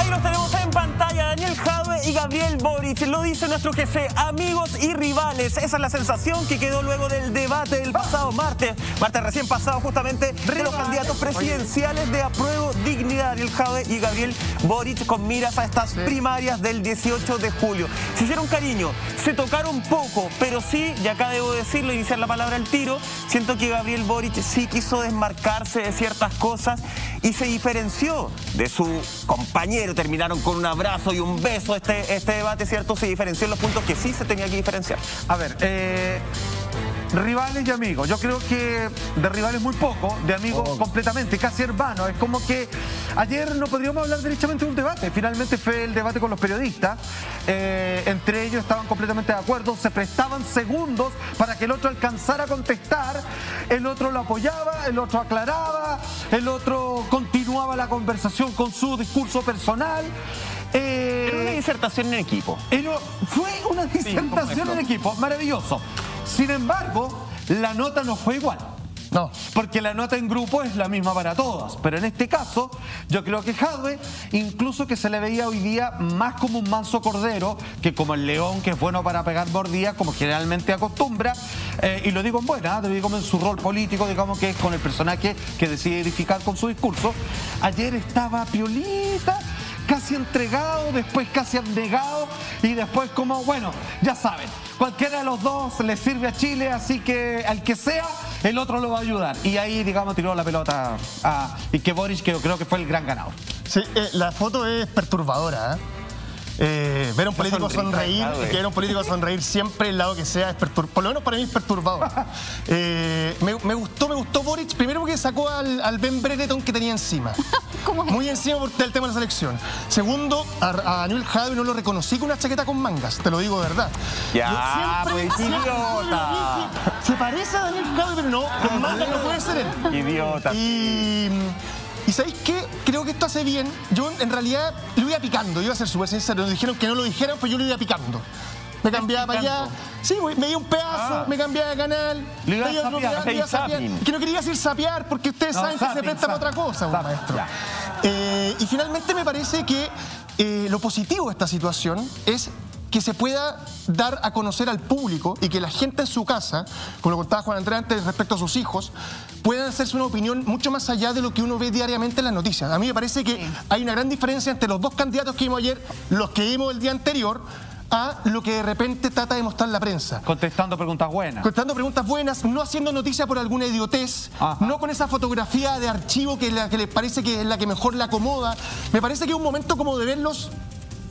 Ahí los tenemos en pantalla, Daniel Jadwe y Gabriel Boric. Lo dice nuestro jefe, amigos y rivales. Esa es la sensación que quedó luego del debate del pasado martes recién pasado, justamente, de los candidatos presidenciales de Apruebo Dignidad, Daniel Jadwe y Gabriel Boric, con miras a estas primarias del 18 de julio. Se hicieron cariño, se tocaron poco, pero sí, y acá debo decirlo, iniciar la palabra al tiro, siento que Gabriel Boric sí quiso desmarcarse de ciertas cosas y se diferenció de su compañero. Terminaron con un abrazo y un beso este debate, ¿cierto? Se diferenció en los puntos que sí se tenía que diferenciar. A ver, rivales y amigos. Yo creo que de rivales muy poco, de amigos completamente, casi hermanos. Es como que ayer no podríamos hablar derechamente de un debate. Finalmente fue el debate con los periodistas. Entre ellos estaban completamente de acuerdo, se prestaban segundos para que el otro alcanzara a contestar. El otro lo apoyaba, el otro aclaraba, el otro continuaba la conversación con su discurso personal. Era una disertación en equipo. Fue una disertación en equipo, maravilloso. Sin embargo, la nota no fue igual. No, porque la nota en grupo es la misma para todos. Pero en este caso, yo creo que Jadwe, incluso que se le veía hoy día más como un manso cordero que como el león, que es bueno para pegar mordidas, como generalmente acostumbra. Y lo digo en buena, lo digo en su rol político, digamos que es con el personaje que decide edificar con su discurso. Ayer estaba piolita, casi entregado, después casi abnegado y después como, bueno, ya saben, cualquiera de los dos le sirve a Chile, así que al que sea, el otro lo va a ayudar. Y ahí, digamos, tiró la pelota y que Boric, que yo creo que fue el gran ganador. Sí, la foto es perturbadora, ver a un político sonreír, que ver a un político sonreír siempre el lado que sea, es por lo menos para mí es perturbador. Me gustó Boric, primero porque sacó al Ben Brereton que tenía encima. Muy encima del tema de la selección. Segundo, a Daniel Jadwe no lo reconocí con una chaqueta con mangas, te lo digo de verdad. Ya, pues idiota. Se parece a Daniel Jadwe, pero no, con mangas no puede ser él. Idiota. Y ¿sabéis qué? Creo que esto hace bien. Yo en realidad lo iba picando, iba a ser súper sincero. Nos dijeron que no lo dijeran, pues yo lo iba picando. Me cambiaba para allá. Sí, me dio un pedazo, me cambiaba de canal. Lo iba a sapear. Que no quería decir sapear, porque ustedes saben que se presta para otra cosa, maestro. Y finalmente me parece que lo positivo de esta situación es que se pueda dar a conocer al público y que la gente en su casa, como lo contaba Juan Andrés antes respecto a sus hijos, puedan hacerse una opinión mucho más allá de lo que uno ve diariamente en las noticias. A mí me parece que hay una gran diferencia entre los dos candidatos que vimos ayer, los que vimos el día anterior, a lo que de repente trata de mostrar la prensa. Contestando preguntas buenas. Contestando preguntas buenas, no haciendo noticia por alguna idiotez, no con esa fotografía de archivo que les parece que es la que mejor le acomoda. Me parece que es un momento como de verlos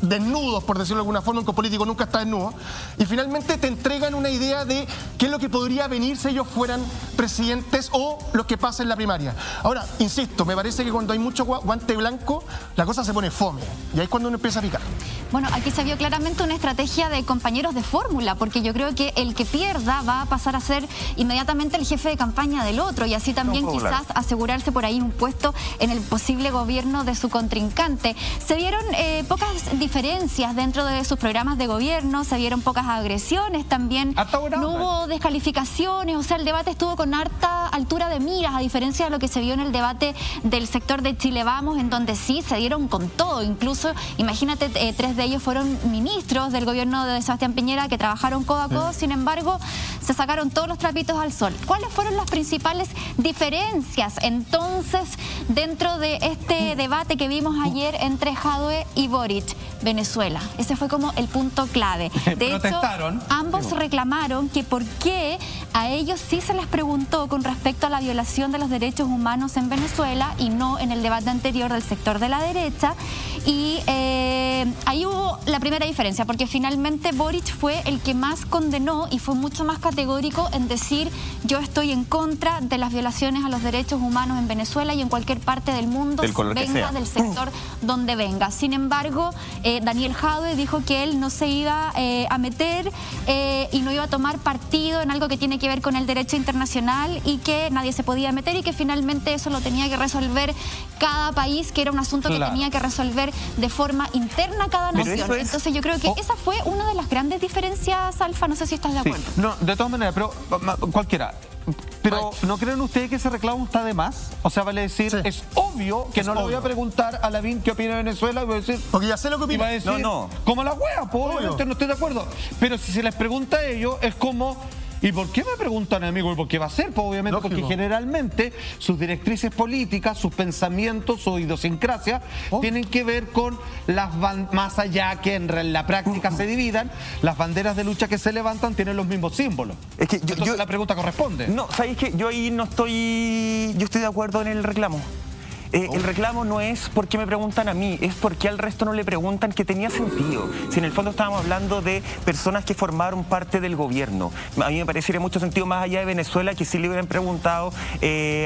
desnudos, por decirlo de alguna forma, aunque un político nunca está desnudo, y finalmente te entregan una idea de qué es lo que podría venir si ellos fueran presidentes o los que pasen la primaria. Ahora, insisto, me parece que cuando hay mucho guante blanco, la cosa se pone fome, y ahí es cuando uno empieza a picar. Bueno, aquí se vio claramente una estrategia de compañeros de fórmula, porque yo creo que el que pierda va a pasar a ser inmediatamente el jefe de campaña del otro, y así también quizás asegurarse por ahí un puesto en el posible gobierno de su contrincante. Se vieron pocas diferencias dentro de sus programas de gobierno, se vieron pocas agresiones, también no hubo descalificaciones, o sea, el debate estuvo con harta altura de miras, a diferencia de lo que se vio en el debate del sector de Chile Vamos, en donde sí se dieron con todo. Incluso, imagínate, 3 de ellos fueron ministros del gobierno de Sebastián Piñera que trabajaron codo a codo, sin embargo, se sacaron todos los trapitos al sol. ¿Cuáles fueron las principales diferencias entonces dentro de este debate que vimos ayer entre Jadwe y Boric? Venezuela. Ese fue como el punto clave. De hecho, ambos reclamaron que por qué a ellos sí se les preguntó con respecto a la violación de los derechos humanos en Venezuela y no en el debate anterior del sector de la derecha. Y ahí hubo la primera diferencia, porque finalmente Boric fue el que más condenó y fue mucho más categórico en decir: yo estoy en contra de las violaciones a los derechos humanos en Venezuela y en cualquier parte del mundo, venga del sector donde venga. Sin embargo, Daniel Jadwe dijo que él no se iba a meter y no iba a tomar partido en algo que tiene que ver con el derecho internacional y que nadie se podía meter y que finalmente eso lo tenía que resolver cada país, que era un asunto que tenía que resolver de forma interna cada nación. Entonces yo creo que esa fue una de las grandes diferencias, Alfa, no sé si estás de acuerdo. No, de todas maneras, pero cualquiera. Pero ¿no creen ustedes que ese reclamo está de más? O sea, vale decir, sí, es obvio que no le voy a preguntar a Lavín qué opina de Venezuela, y voy a decir, porque ya sé lo que opina. Y va a decir, como la wea, pues obviamente no estoy de acuerdo. Pero si se les pregunta a ellos, es como, ¿y por qué me preguntan a mí? ¿Y por qué va a ser? Pues obviamente porque generalmente sus directrices políticas, sus pensamientos, su idiosincrasia tienen que ver con las más allá que en la práctica se dividan, las banderas de lucha que se levantan tienen los mismos símbolos. Es que entonces la pregunta corresponde. No, ¿sabéis que yo ahí no estoy... Yo estoy de acuerdo en el reclamo. El reclamo no es porque me preguntan a mí, es porque al resto no le preguntan, que tenía sentido. Si en el fondo estábamos hablando de personas que formaron parte del gobierno. A mí me parecería mucho sentido más allá de Venezuela que si le hubieran preguntado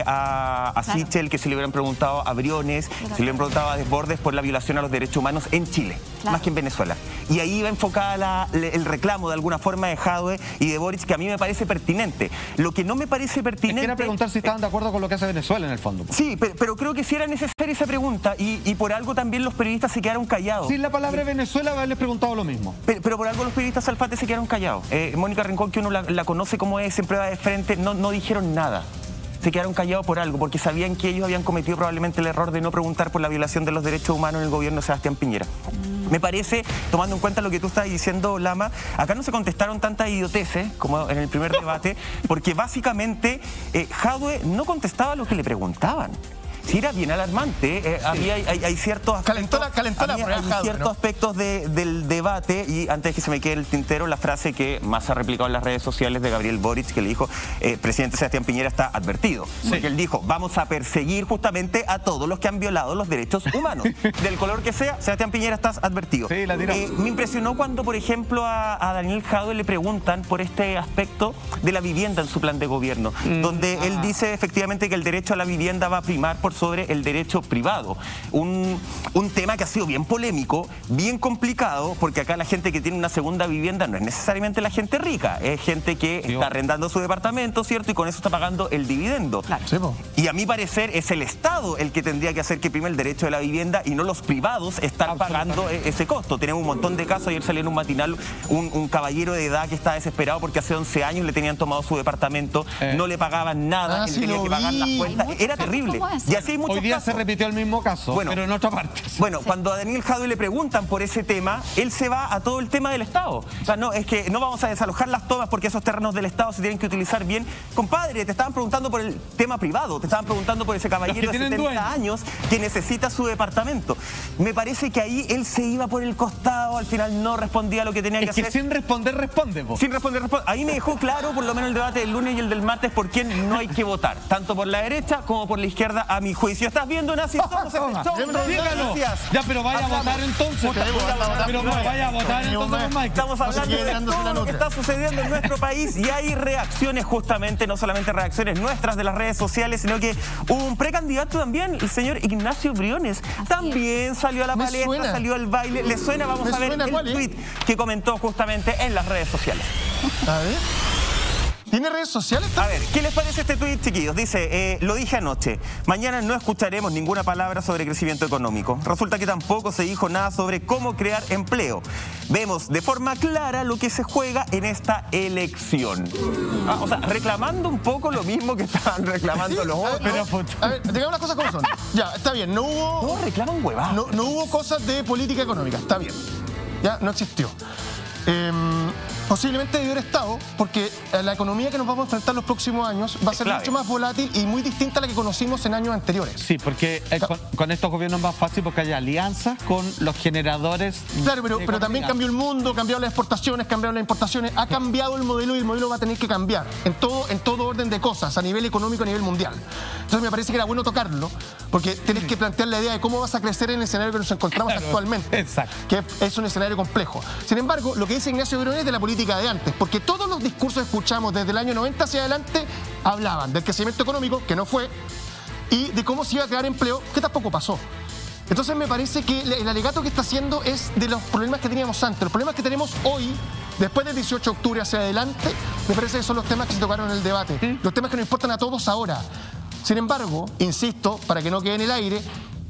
a Sichel, que si le hubieran preguntado a Briones, si le hubieran preguntado a Desbordes por la violación a los derechos humanos en Chile, más que en Venezuela. Y ahí va enfocada el reclamo de alguna forma de Jadwe y de Boric, que a mí me parece pertinente. Lo que no me parece pertinente... Quería preguntar si estaban de acuerdo con lo que hace Venezuela en el fondo. Sí, pero creo que sí era necesaria esa pregunta y por algo también los periodistas se quedaron callados. Sin la palabra Venezuela haberles preguntado lo mismo. Pero por algo los periodistas Salfate se quedaron callados. Mónica Rincón, que uno la conoce como es, siempre va de frente, no dijeron nada. Se quedaron callados por algo, porque sabían que ellos habían cometido probablemente el error de no preguntar por la violación de los derechos humanos en el gobierno de Sebastián Piñera. Me parece, tomando en cuenta lo que tú estás diciendo, Lama, acá no se contestaron tantas idioteces como en el primer debate, porque básicamente Jadwe no contestaba lo que le preguntaban. Sí, era bien alarmante. Hay ciertos aspectos, ciertos aspectos del debate, y antes de que se me quede el tintero, la frase que más se ha replicado en las redes sociales de Gabriel Boric, que le dijo, presidente Sebastián Piñera está advertido. Porque él dijo, vamos a perseguir justamente a todos los que han violado los derechos humanos. Del color que sea, Sebastián Piñera, estás advertido. Sí, la tiró. Me impresionó cuando, por ejemplo, a Daniel Jadwe le preguntan por este aspecto de la vivienda en su plan de gobierno, donde él dice efectivamente que el derecho a la vivienda va a primar por sobre el derecho privado. Un tema que ha sido bien polémico, bien complicado, porque acá la gente que tiene una segunda vivienda no es necesariamente la gente rica, es gente que está arrendando su departamento, ¿cierto? Y con eso está pagando el dividendo. Claro. Sí, y a mi parecer es el Estado el que tendría que hacer que prime el derecho de la vivienda y no los privados estar pagando ese costo. Tenemos un montón de casos. Ayer salió en un matinal un caballero de edad que está desesperado porque hace 11 años le tenían tomado su departamento, no le pagaban nada, él tenía que pagar las cuentas. Era terrible. Y así hay muchos Hoy día casos. Se repitió el mismo caso, pero en otra parte. Bueno, cuando a Daniel Jadwe le preguntan por ese tema, él se va a todo el tema del Estado. O sea, no, es que no vamos a desalojar las tomas porque esos terrenos del Estado se tienen que utilizar bien. Compadre, te estaban preguntando por el tema privado, te estaban preguntando por ese caballero de 70 años que necesita su departamento. Me parece que ahí él se iba por el costado, al final no respondía lo que tenía que hacer. Es que sin responder, responde. Sin responder, responde. Ahí me dejó claro, por lo menos el debate del lunes y el del martes, por quién no hay que votar, tanto por la derecha como por la izquierda, a mi juicio. ¿Estás viendo, Nazi? Dígalo. Ya, pero vaya a votar entonces. Pero vaya a votar entonces, Mike. Estamos hablando de todo lo que está sucediendo en nuestro país y hay reacciones justamente, no solamente reacciones nuestras de las redes sociales, sino que un precandidato también, el señor Ignacio Briones, también salió a la palestra, salió al baile. ¿Le suena? Vamos a ver el tweet que comentó justamente en las redes sociales. A ver. ¿Tiene redes sociales también? A ver, ¿qué les parece este tuit, chiquillos? Dice, lo dije anoche, mañana no escucharemos ninguna palabra sobre crecimiento económico. Resulta que tampoco se dijo nada sobre cómo crear empleo. Vemos de forma clara lo que se juega en esta elección. O sea, reclamando un poco lo mismo que estaban reclamando los otros. A ver, digamos las cosas como son. Ya, está bien, no hubo... No, reclaman huevadas. No hubo cosas de política económica, está bien. Ya, no existió. Posiblemente debió haber estado, porque la economía que nos vamos a enfrentar los próximos años va a ser mucho más volátil y muy distinta a la que conocimos en años anteriores. Sí, porque con estos gobiernos es más fácil porque hay alianzas con los generadores. Claro, pero también cambió el mundo, cambiaron las exportaciones, cambiaron las importaciones, ha cambiado el modelo y el modelo va a tener que cambiar en todo orden de cosas, a nivel económico, a nivel mundial. Entonces me parece que era bueno tocarlo, porque tienes que plantear la idea de cómo vas a crecer en el escenario que nos encontramos actualmente. Exacto. Que es un escenario complejo. Sin embargo, lo que dice Ignacio Briones es de la política de antes, porque todos los discursos que escuchamos desde el año 90 hacia adelante hablaban del crecimiento económico, que no fue, y de cómo se iba a crear empleo, que tampoco pasó. Entonces me parece que el alegato que está haciendo es de los problemas que teníamos antes. Los problemas que tenemos hoy, después del 18 de octubre hacia adelante, me parece que son los temas que se tocaron en el debate, los temas que nos importan a todos ahora. Sin embargo, insisto, para que no quede en el aire,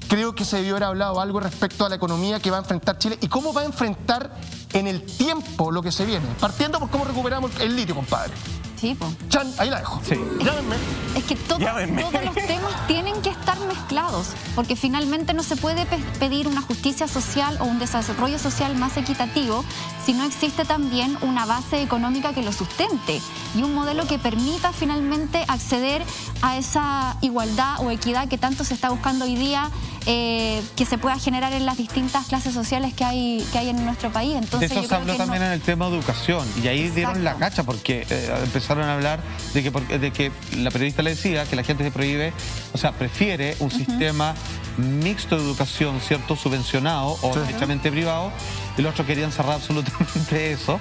creo que se debió haber hablado algo respecto a la economía que va a enfrentar Chile y cómo va a enfrentar en el tiempo lo que se viene. Partiendo por cómo recuperamos el litio, compadre. Sí, po. Chan, ahí la dejo. Sí. Llámenme. Es que todos los temas tienen que estar mezclados, porque finalmente no se puede pedir una justicia social o un desarrollo social más equitativo si no existe también una base económica que lo sustente y un modelo que permita finalmente acceder a esa igualdad o equidad que tanto se está buscando hoy día, que se pueda generar en las distintas clases sociales que hay en nuestro país. Entonces, de eso se habló también en el tema de educación, y ahí dieron la cacha porque empezaron a hablar de que la periodista le decía que la gente se prohíbe, o sea, prefiere un sistema mixto de educación, ¿cierto?, subvencionado o derechamente privado, y los otros querían cerrar absolutamente eso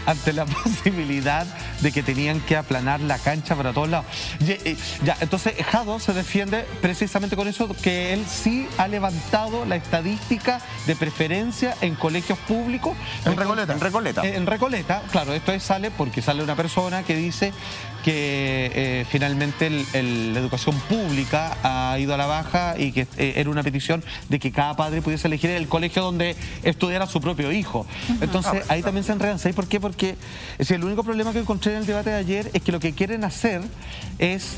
ante la posibilidad de que tenían que aplanar la cancha para todos lados. Entonces Jado se defiende precisamente con eso, que él sí ha levantado la estadística de preferencia en colegios públicos. En Recoleta. En Recoleta, claro, esto sale porque sale una persona que dice que finalmente la educación pública ha ido a la baja y que era una petición de que cada padre pudiese elegir el colegio donde estudiara su propio hijo. Entonces ahí también se enredan. ¿Sabes por qué? Porque el único problema que encontré en el debate de ayer es que lo que quieren hacer es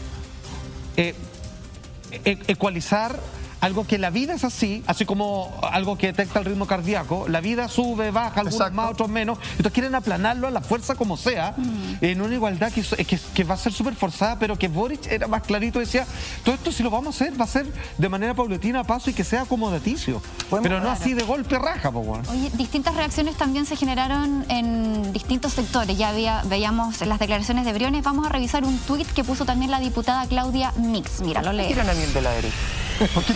ecualizar algo que la vida es así como algo que detecta el ritmo cardíaco. La vida sube, baja, algunos más, otros menos. Entonces quieren aplanarlo a la fuerza como sea, en una igualdad que va a ser súper forzada, pero que Boric era más clarito, decía, todo esto si lo vamos a hacer, va a ser de manera paulatina, a paso, y que sea acomodaticio. Pero no así de golpe raja, po. Oye, distintas reacciones también se generaron en distintos sectores. Ya veíamos las declaraciones de Briones. Vamos a revisar un tuit que puso también la diputada Claudia Mix. Mira, lo leo. ¿Qué a mí de la derecha? ¿Por tu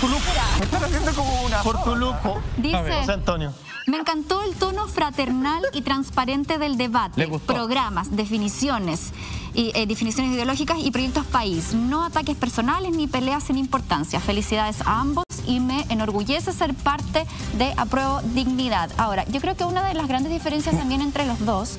look? Me están haciendo como una... Por tu look. Dice, José Antonio. me encantó el tono fraternal y transparente del debate. Programas, definiciones ideológicas y proyectos país. No ataques personales ni peleas sin importancia. Felicidades a ambos y me enorgullece ser parte de Apruebo Dignidad. Ahora, yo creo que una de las grandes diferencias también entre los dos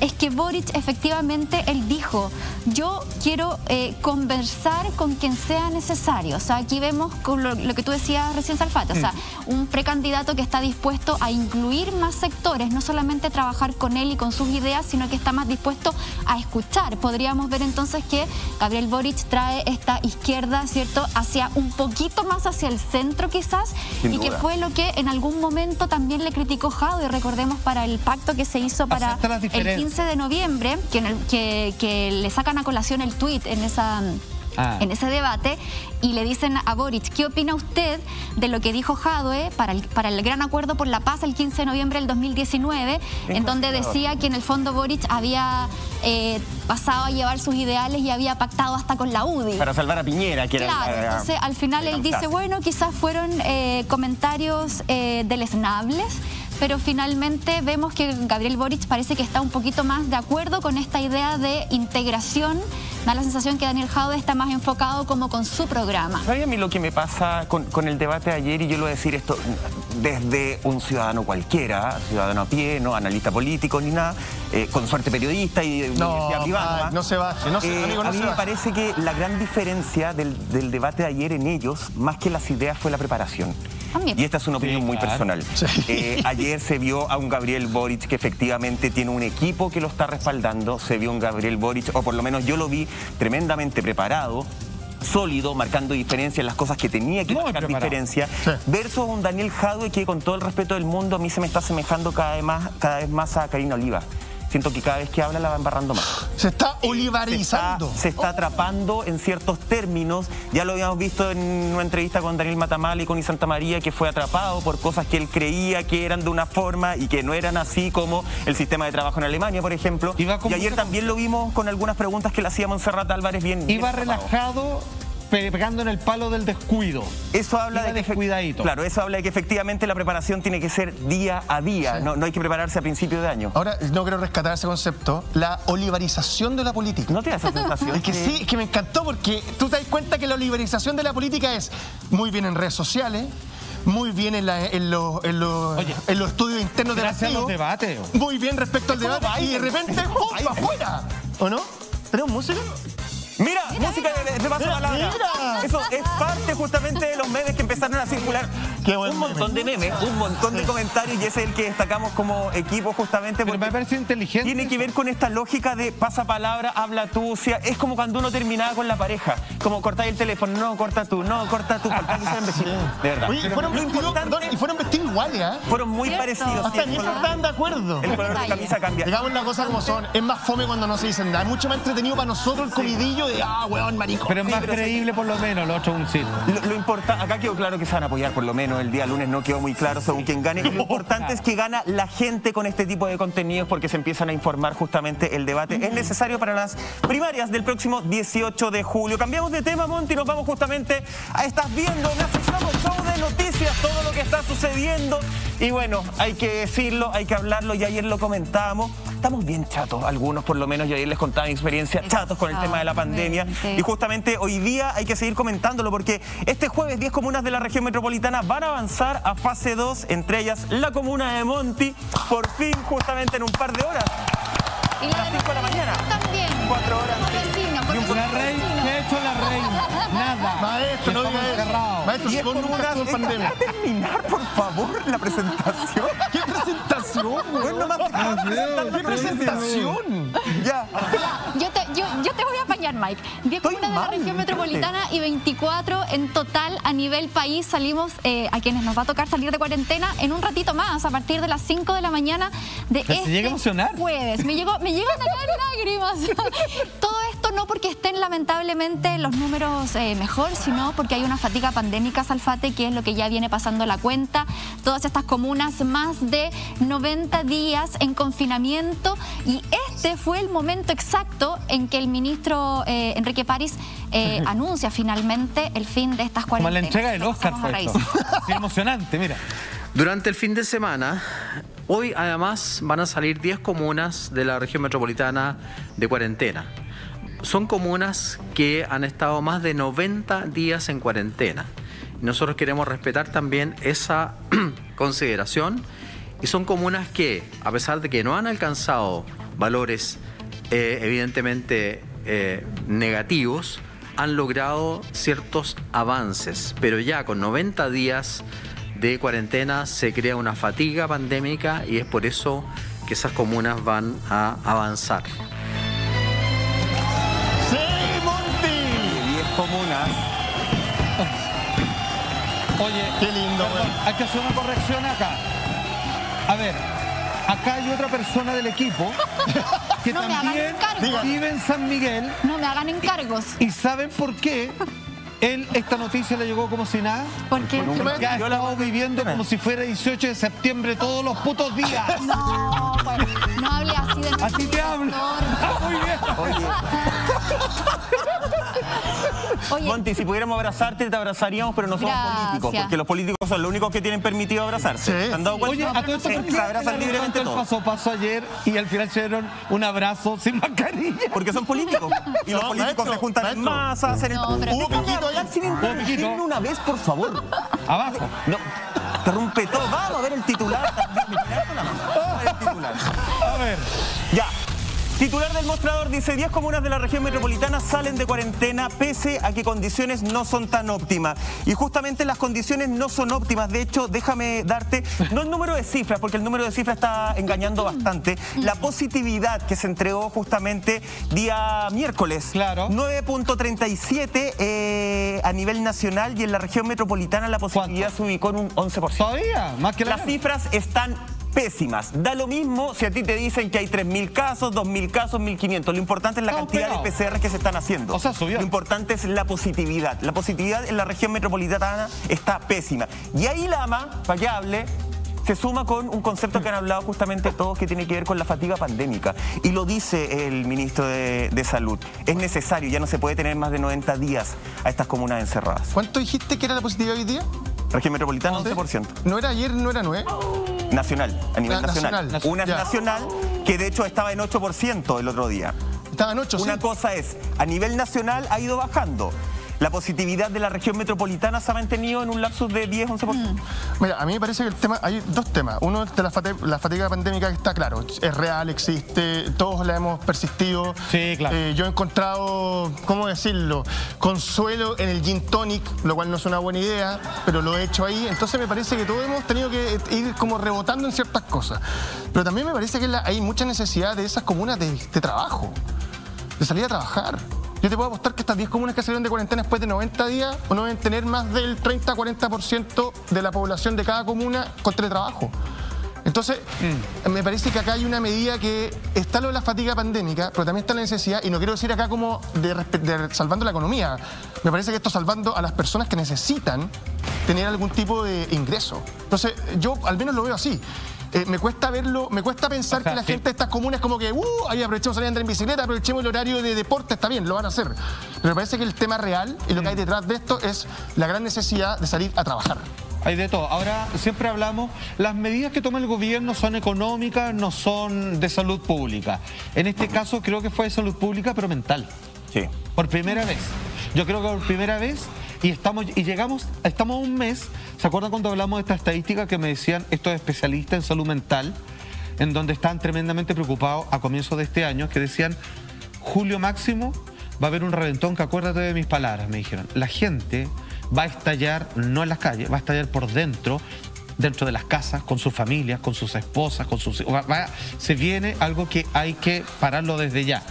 es que Boric efectivamente, él dijo, yo quiero conversar con quien sea necesario. O sea, aquí vemos con lo que tú decías recién, Salfate, o sea, un precandidato que está dispuesto a incluir más sectores, no solamente trabajar con él y con sus ideas, sino que está más dispuesto a escuchar. Podríamos ver entonces que Gabriel Boric trae esta izquierda, ¿cierto?, hacia un poquito más hacia el centro quizás, y que fue lo que en algún momento también le criticó Jado, y recordemos para el pacto que se hizo para el 15 de noviembre, que le sacan a colación el tuit en ese debate, y le dicen a Boric, ¿qué opina usted de lo que dijo Jadwe para el gran acuerdo por la paz el 15 de noviembre del 2019, en donde decía que en el fondo Boric había pasado a llevar sus ideales y había pactado hasta con la UDI? Para salvar a Piñera, que era... Entonces al final él dice, bueno, quizás fueron comentarios deleznables, pero finalmente vemos que Gabriel Boric parece que está un poquito más de acuerdo con esta idea de integración. Da la sensación que Daniel Jadwe está más enfocado como con su programa. ¿Sabes a mí lo que me pasa con el debate de ayer? Y yo lo voy a decir esto desde un ciudadano cualquiera, ciudadano a pie, no analista político ni nada, con suerte periodista y universidad privada. No se baje, a mí me parece que la gran diferencia del debate de ayer en ellos, más que las ideas, fue la preparación. Y esta es una opinión muy personal. Ayer se vio a un Gabriel Boric que efectivamente tiene un equipo que lo está respaldando. Se vio un Gabriel Boric, o por lo menos yo lo vi, tremendamente preparado, sólido, marcando diferencia en las cosas que tenía que marcar diferencia, versus un Daniel Jadwe que, con todo el respeto del mundo, a mí se me está asemejando cada vez más a Karina Oliva. Siento que cada vez que habla la va embarrando más. Se está olivarizando. Se está atrapando en ciertos términos. Ya lo habíamos visto en una entrevista con Daniel Matamala y con Santa María, que fue atrapado por cosas que él creía que eran de una forma y que no eran así, como el sistema de trabajo en Alemania, por ejemplo. Y ayer también lo vimos con algunas preguntas que le hacía Montserrat Álvarez bien. Iba relajado, pegando en el palo del descuido. Eso habla de que, descuidadito. Claro, eso habla de que efectivamente la preparación tiene que ser día a día, no hay que prepararse a principio de año. Ahora, no quiero rescatar ese concepto, la olivarización de la política. ¿No te da esa sensación? Es que sí, es que me encantó, porque tú te das cuenta que la olivarización de la política es muy bien en redes sociales, muy bien en los estudios internos de los debates. Muy bien respecto al debate, y de repente ¡pum! ¡Va afuera! ¿O no? ¿Tenemos música? Mira, música de paso palabra. Eso es parte justamente de los memes que empezaron a circular. un montón de memes, un montón de comentarios, y ese es el que destacamos como equipo justamente porque me parece inteligente. Tiene que ver con esta lógica de pasa palabra, habla tú. O sea, es como cuando uno terminaba con la pareja, como cortáis el teléfono, no, corta tú, faltaba que sean vecinos. De verdad. Oye, fueron vestidos iguales, ¿eh? Fueron muy parecidos. Hasta en eso estaban de acuerdo. El color de camisa cambia. Digamos las cosas como son. Es más fome cuando no se dicen nada. Es mucho más entretenido para nosotros el comidillo de weón, marico. Pero es más creíble por lo menos, lo otro un circo. Lo importante, acá quedó claro que se van a apoyar por lo menos el día lunes, no quedó muy claro según quién gane. Lo importante es que gana la gente con este tipo de contenidos porque se empiezan a informar justamente el debate. Es necesario para las primarias del próximo 18 de julio. Cambiamos de tema, Monty, nos vamos justamente a Estás Viendo, una sección show de noticias, todo lo que está sucediendo. Y bueno, hay que decirlo, hay que hablarlo, y ayer lo comentábamos. Estamos bien chatos, algunos por lo menos, y ayer les contaba mi experiencia, chatos con el tema de la pandemia. Y justamente hoy día hay que seguir comentándolo porque este jueves 10 comunas de la región metropolitana van a avanzar a fase 2, entre ellas la comuna de Monti, por fin, justamente en un par de horas. Y la a las 5 de la mañana. También. 4 horas. La reina, ¿qué ha hecho la reina? Nada. Maestro, no diga eso. Maestro, si vos nunca estuvo en pandemia. ¿Para terminar, por favor, la presentación? ¿Qué presentación, güey? ¿Qué presentación? Ya. Yo te voy a apañar, Mike. 10 comunas de la región metropolitana y 24 en total a nivel país. Salimos a quienes nos va a tocar salir de cuarentena en un ratito más, a partir de las 5 de la mañana de este llega a emocionar. Jueves. Me llegan a caer lágrimas. Todo esto no porque estén lamentablemente los números mejor, sino porque hay una fatiga pandémica, Salfate, que es lo que ya viene pasando la cuenta. Todas estas comunas, más de 90 días en confinamiento, y este fue el momento exacto en que el ministro Enrique París anuncia finalmente el fin de estas cuarentenas. Como la entrega del Oscar fue esto. Sí, emocionante, mira. Durante el fin de semana, hoy además van a salir 10 comunas de la región metropolitana de cuarentena. Son comunas que han estado más de 90 días en cuarentena. Nosotros queremos respetar también esa consideración, y son comunas que, a pesar de que no han alcanzado valores evidentemente negativos, han logrado ciertos avances, pero ya con 90 días de cuarentena se crea una fatiga pandémica, y es por eso que esas comunas van a avanzar. ¡Sí, Monty! 10 comunas. Oye, qué lindo, perdón, hay que hacer una corrección acá. A ver, acá hay otra persona del equipo que No me hagan también encargos. vive en San Miguel. No me hagan encargos. ¿Y saben por qué esta noticia le llegó como si nada? ¿Por qué? Porque ha estado viviendo como si fuera 18 de septiembre todos los putos días. No, pues, no hable así de Así te hablo. Muy bien. Oye, Monty, si pudiéramos abrazarte, te abrazaríamos, pero no somos políticos, porque los políticos son los únicos que tienen permitido abrazarse. Sí. ¿Se han dado cuenta? Oye, a todo esto, ¿por qué se abrazan libremente el todos. paso ayer y al final se dieron un abrazo sin mascarilla? Porque son políticos. Y los No, políticos maestro, se juntan en maestro. masa, hacen el... No, pero- Hubo piquito hablar sin piquito. interrumpirme una vez, por favor. Abajo. No, interrumpe todo. Vamos a ver el titular también. Me tiraste la mano. Vamos a ver el titular. A ver. Ya. Titular del Mostrador dice: 10 comunas de la región metropolitana salen de cuarentena pese a que condiciones no son tan óptimas. Y justamente las condiciones no son óptimas. De hecho, déjame darte, no el número de cifras, porque el número de cifras está engañando bastante. La positividad que se entregó justamente día miércoles. Claro. 9.37 a nivel nacional, y en la región metropolitana la positividad se ubicó en un 11%. Todavía, más que Las cifras están pésimas. Da lo mismo si a ti te dicen que hay 3.000 casos, 2.000 casos, 1.500. Lo importante es la Estamos cantidad pegados. de PCR que se están haciendo. O sea, subió. Lo importante es la positividad. La positividad en la región metropolitana está pésima. Y ahí Lama, para que hable, se suma con un concepto que han hablado justamente todos, que tiene que ver con la fatiga pandémica. Y lo dice el ministro de Salud. Es necesario, ya no se puede tener más de 90 días a estas comunas encerradas. ¿Cuánto dijiste que era la positividad hoy día? Región metropolitana, 11%. ¿No era ayer, no era 9? Nacional, a nivel nacional. Nacional. Una es Ya. nacional, que de hecho estaba en 8% el otro día. Estaban 8, Una sí. cosa es, a nivel nacional ha ido bajando. la positividad de la región metropolitana se ha mantenido en un lapsus de 10-11%. Mira, a mí me parece que el tema, hay dos temas. Uno es de la fatiga pandémica, que está claro, es real, existe, todos la hemos persistido. Sí, claro. Yo he encontrado, ¿cómo decirlo?, consuelo en el gin tonic, lo cual no es una buena idea, pero lo he hecho ahí. Entonces me parece que todos hemos tenido que ir como rebotando en ciertas cosas. Pero también me parece que hay mucha necesidad de esas comunas de trabajo, de salir a trabajar. Yo te puedo apostar que estas 10 comunas que salieron de cuarentena después de 90 días no deben tener más del 30-40% de la población de cada comuna con teletrabajo. Entonces, me parece que acá hay una medida que está lo de la fatiga pandémica, pero también está la necesidad, y no quiero decir acá como de salvando la economía, me parece que esto salvando a las personas que necesitan tener algún tipo de ingreso. Entonces, yo al menos lo veo así. Me cuesta verlo, me cuesta pensar que la gente de estas comunas como que, ahí aprovechemos salir a andar en bicicleta, aprovechemos el horario de deporte, está bien, lo van a hacer. Pero me parece que el tema real y lo que hay detrás de esto es la gran necesidad de salir a trabajar. Hay de todo. Ahora, siempre hablamos, las medidas que toma el gobierno son económicas, no son de salud pública. En este caso creo que fue de salud pública, pero mental. Sí. Por primera vez. Yo creo que por primera vez, estamos a un mes. ¿Se acuerdan cuando hablamos de esta estadística que me decían estos especialistas en salud mental, en donde estaban tremendamente preocupados a comienzos de este año, que decían, julio máximo va a haber un reventón, que acuérdate de mis palabras, me dijeron. La gente va a estallar, no en las calles, va a estallar por dentro de las casas, con sus familias, con sus esposas, con sus... Se viene algo que hay que pararlo desde ya.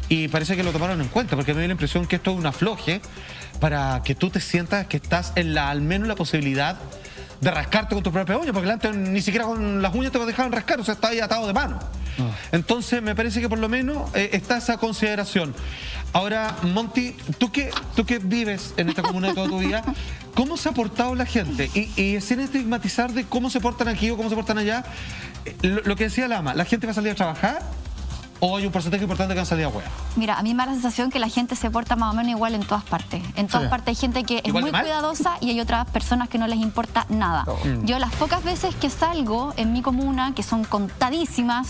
Y parece que lo tomaron en cuenta, porque me dio la impresión que esto es un afloje para que tú te sientas que estás en al menos la posibilidad de rascarte con tu propia uña, porque antes ni siquiera con las uñas te dejaban rascar, o sea, está ahí atado de mano. Entonces me parece que por lo menos está esa consideración. Ahora, Monty, tú que vives en esta comuna de toda tu vida, ¿cómo se ha portado la gente? Y sin estigmatizar de cómo se portan aquí o cómo se portan allá, lo que decía Lama, ¿la gente va a salir a trabajar? ¿O hay un porcentaje importante que han salido a hueá? Mira, a mí me da la sensación que la gente se porta más o menos igual en todas partes. En todas partes hay gente que es muy cuidadosa y hay otras personas que no les importa nada. Yo las pocas veces que salgo en mi comuna, que son contadísimas,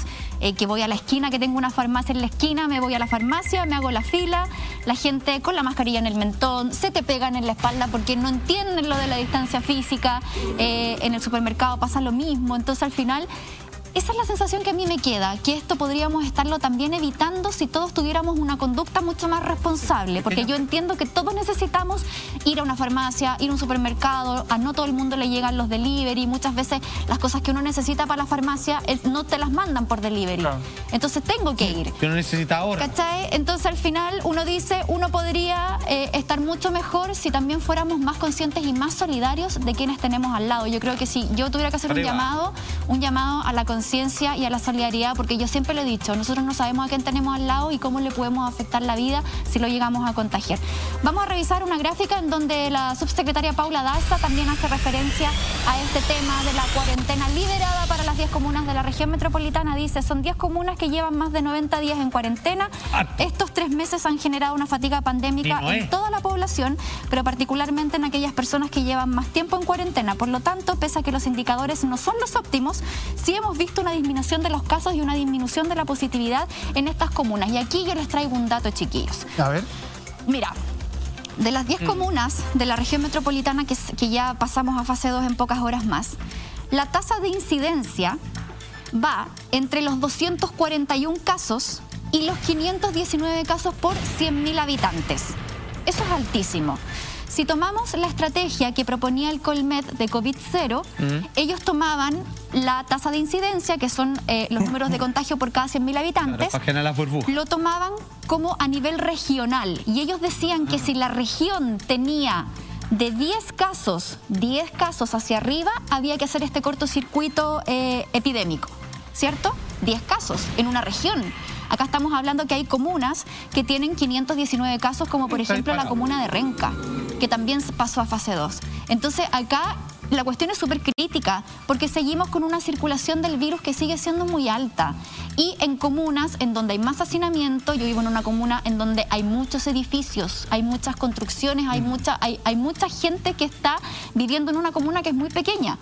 que voy a la esquina, que tengo una farmacia en la esquina, me voy a la farmacia, me hago la fila, la gente con la mascarilla en el mentón, se te pegan en la espalda porque no entienden lo de la distancia física, en el supermercado pasa lo mismo, entonces al final... Esa es la sensación que a mí me queda, que esto podríamos estarlo también evitando si todos tuviéramos una conducta mucho más responsable, porque yo entiendo que todos necesitamos ir a una farmacia, ir a un supermercado, a no todo el mundo le llegan los delivery, muchas veces las cosas que uno necesita para la farmacia no te las mandan por delivery, claro. Entonces tengo que ir. Que uno necesita ahora. ¿Cachai? Entonces al final uno dice, uno podría estar mucho mejor si también fuéramos más conscientes y más solidarios de quienes tenemos al lado. Yo creo que si yo tuviera que hacer un llamado a la conciencia y a la solidaridad, porque yo siempre lo he dicho, nosotros no sabemos a quién tenemos al lado y cómo le podemos afectar la vida si lo llegamos a contagiar. Vamos a revisar una gráfica en donde la subsecretaria Paula Daza también hace referencia a este tema de la cuarentena liberada para las 10 comunas de la región metropolitana. Dice, son 10 comunas que llevan más de 90 días en cuarentena. Estos 3 meses han generado una fatiga pandémica en toda la población, pero particularmente en aquellas personas que llevan más tiempo en cuarentena. Por lo tanto, pese a que los indicadores no son los óptimos, sí hemos visto una disminución de los casos y una disminución de la positividad en estas comunas. Y aquí yo les traigo un dato, chiquillos. A ver. Mira, de las 10 comunas de la región metropolitana que ya pasamos a fase 2 en pocas horas más, la tasa de incidencia va entre los 241 casos y los 519 casos por 100.000 habitantes. Eso es altísimo. Si tomamos la estrategia que proponía el Colmed de COVID-0, ellos tomaban la tasa de incidencia, que son los números de contagio por cada 100.000 habitantes, lo tomaban como a nivel regional. Y ellos decían que si la región tenía de 10 casos hacia arriba, había que hacer este cortocircuito epidémico, ¿cierto? 10 casos en una región. Acá estamos hablando que hay comunas que tienen 519 casos, como por ejemplo la comuna de Renca, que también pasó a fase 2. Entonces acá la cuestión es súper crítica porque seguimos con una circulación del virus que sigue siendo muy alta. Y en comunas en donde hay más hacinamiento, yo vivo en una comuna en donde hay muchos edificios, hay muchas construcciones, hay mucha gente que está viviendo en una comuna que es muy pequeña.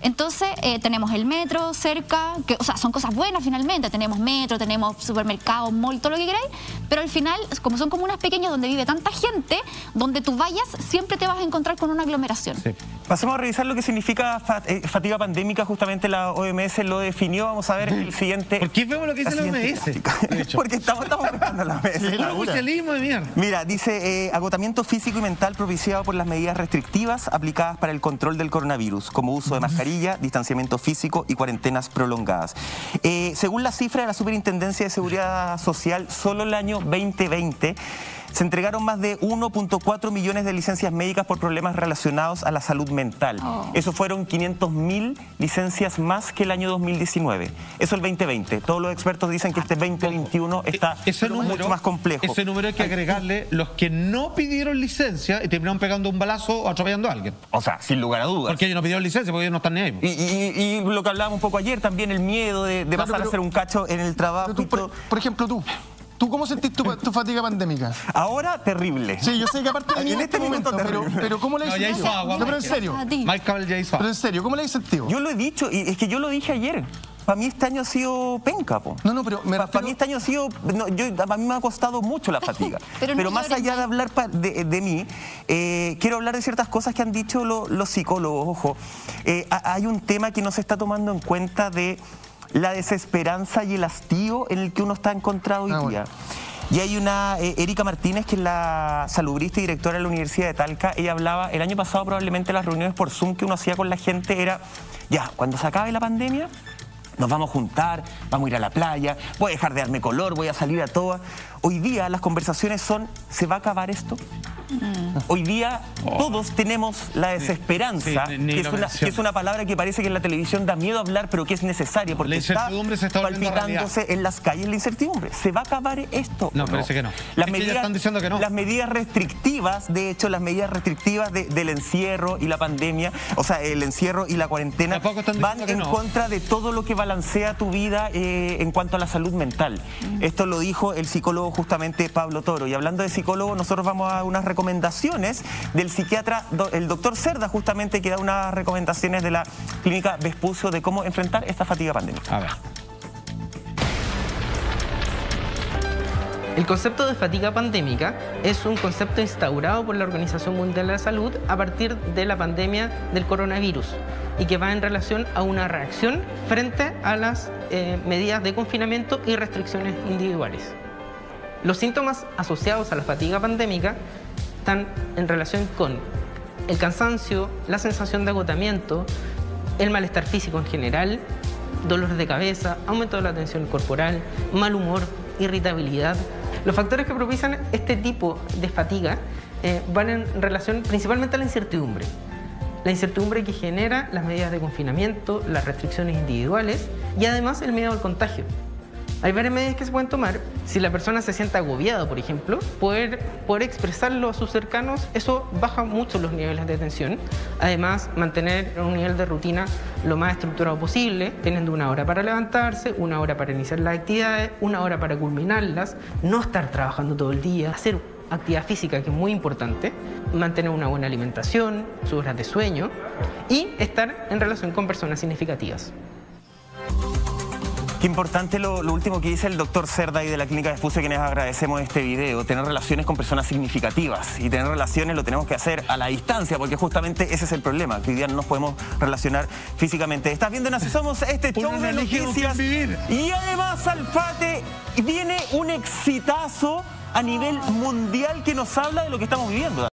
Entonces tenemos el metro cerca, que, o sea, son cosas buenas finalmente, tenemos metro, tenemos supermercados, mall, todo lo que queráis, pero al final, como son comunas pequeñas donde vive tanta gente, donde tú vayas siempre te vas a encontrar con una aglomeración. Sí. Pasemos a revisar lo que significa fatiga pandémica, justamente la OMS lo definió, vamos a ver el siguiente... ¿Por qué vemos lo que dice la OMS? Porque estamos buscando la OMS. El oficialismo de mierda. Mira, dice agotamiento físico y mental propiciado por las medidas restrictivas aplicadas para el control del coronavirus, como uso de mascarilla, distanciamiento físico y cuarentenas prolongadas. Según la cifra de la Superintendencia de Seguridad Social, solo el año 2020 se entregaron más de 1.4 millones de licencias médicas por problemas relacionados a la salud mental. Eso fueron 500.000 licencias más que el año 2019. Eso el 2020. Todos los expertos dicen que este 2021 está mucho más complejo. Ese número hay que agregarle los que no pidieron licencia y terminaron pegando un balazo o atropellando a alguien. O sea, sin lugar a dudas. Porque ellos no pidieron licencia, porque ellos no están ni ahí. Y lo que hablábamos un poco ayer, también el miedo de pasar a ser un cacho en el trabajo. Por ejemplo, ¿tú cómo sentís tu fatiga pandémica? Ahora, terrible. Sí, yo sé que aparte de mí en este momento pero ¿cómo le has sentido? Ya hizo agua. No, pero en serio. Pero en serio, ¿cómo le has sentido? Yo lo he dicho, y es que yo lo dije ayer. Para mí este año ha sido penca, po. No, pero para mí este año ha sido... a mí me ha costado mucho la fatiga. pero más allá de hablar de mí, quiero hablar de ciertas cosas que han dicho los psicólogos. Ojo, hay un tema que no se está tomando en cuenta de la desesperanza y el hastío en el que uno está encontrado hoy día. Bueno. Y hay una Erika Martínez, que es la salubrista y directora de la Universidad de Talca. Ella hablaba, el año pasado probablemente las reuniones por Zoom que uno hacía con la gente era, ya, cuando se acabe la pandemia, nos vamos a juntar, vamos a ir a la playa, voy a dejar de darme color, voy a salir a todas. Hoy día las conversaciones son, ¿se va a acabar esto? Hoy día todos tenemos la desesperanza, que es una palabra que parece que en la televisión da miedo hablar, pero que es necesaria, porque la incertidumbre está palpitándose en las calles la incertidumbre. ¿Se va a acabar esto? No, parece que no. Las medidas, están diciendo que no. Las medidas restrictivas, de hecho, las medidas restrictivas del encierro y la pandemia, o sea, el encierro y la cuarentena, van en contra de todo lo que balancea tu vida en cuanto a la salud mental. Esto lo dijo el psicólogo justamente Pablo Toro. Y hablando de psicólogo, nosotros vamos a unas recomendaciones del psiquiatra, el doctor Cerda, justamente, que da unas recomendaciones de la clínica Vespucio de cómo enfrentar esta fatiga pandémica. A ver. El concepto de fatiga pandémica es un concepto instaurado por la Organización Mundial de la Salud a partir de la pandemia del coronavirus y que va en relación a una reacción frente a las medidas de confinamiento y restricciones individuales. Los síntomas asociados a la fatiga pandémica están en relación con el cansancio, la sensación de agotamiento, el malestar físico en general, dolores de cabeza, aumento de la tensión corporal, mal humor, irritabilidad. Los factores que propician este tipo de fatiga van en relación principalmente a la incertidumbre. La incertidumbre que genera las medidas de confinamiento, las restricciones individuales y además el miedo al contagio. Hay varias medidas que se pueden tomar. Si la persona se siente agobiada, por ejemplo, poder expresarlo a sus cercanos, eso baja mucho los niveles de tensión. Además, mantener un nivel de rutina lo más estructurado posible, teniendo 1 hora para levantarse, 1 hora para iniciar las actividades, 1 hora para culminarlas, no estar trabajando todo el día, hacer actividad física, que es muy importante, mantener una buena alimentación, sus horas de sueño y estar en relación con personas significativas. Qué importante lo último que dice el doctor Cerda y de la clínica Vespucio, quienes agradecemos este video, tener relaciones con personas significativas. Y tener relaciones lo tenemos que hacer a la distancia, porque justamente ese es el problema, que hoy día no nos podemos relacionar físicamente. Estás viendo en Así Somos, este show de noticias. Y además, Alfate, viene un exitazo a nivel mundial que nos habla de lo que estamos viviendo.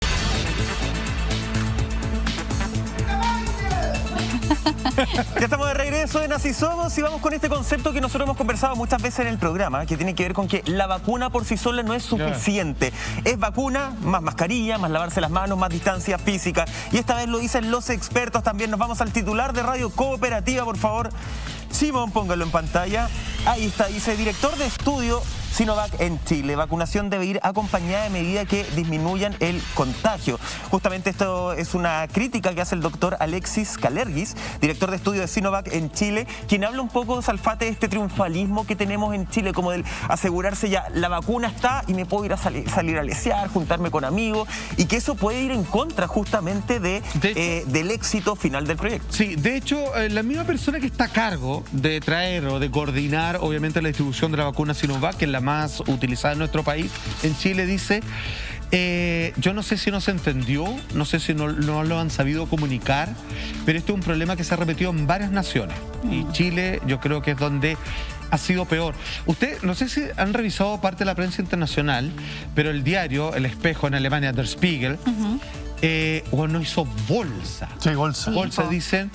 Ya estamos de regreso en Así Somos y vamos con este concepto que nosotros hemos conversado muchas veces en el programa, que tiene que ver con que la vacuna por sí sola no es suficiente. Es vacuna, más mascarilla, más lavarse las manos, más distancia física. Y esta vez lo dicen los expertos también. Nos vamos al titular de Radio Cooperativa, por favor. Simón, póngalo en pantalla. Ahí está, dice: director de estudio Sinovac en Chile. Vacunación debe ir acompañada de medidas que disminuyan el contagio. Justamente esto es una crítica que hace el doctor Alexis Kalergis, director de estudio de Sinovac en Chile, quien habla un poco, Salfate, de este triunfalismo que tenemos en Chile, como del asegurarse ya, la vacuna está y me puedo ir a salir a lesear, juntarme con amigos, y que eso puede ir en contra justamente del éxito final del proyecto. Sí, de hecho, la misma persona que está a cargo de traer o de coordinar, obviamente, la distribución de la vacuna Sinovac, que es la más utilizada en nuestro país, en Chile, dice... yo no sé si no se entendió, no sé si no lo han sabido comunicar, pero esto es un problema que se ha repetido en varias naciones. Y Chile yo creo que es donde ha sido peor. Usted, no sé si han revisado parte de la prensa internacional, pero el diario El Espejo en Alemania, Der Spiegel, no hizo bolsa. Sí, bolsa. Bolsa, dicen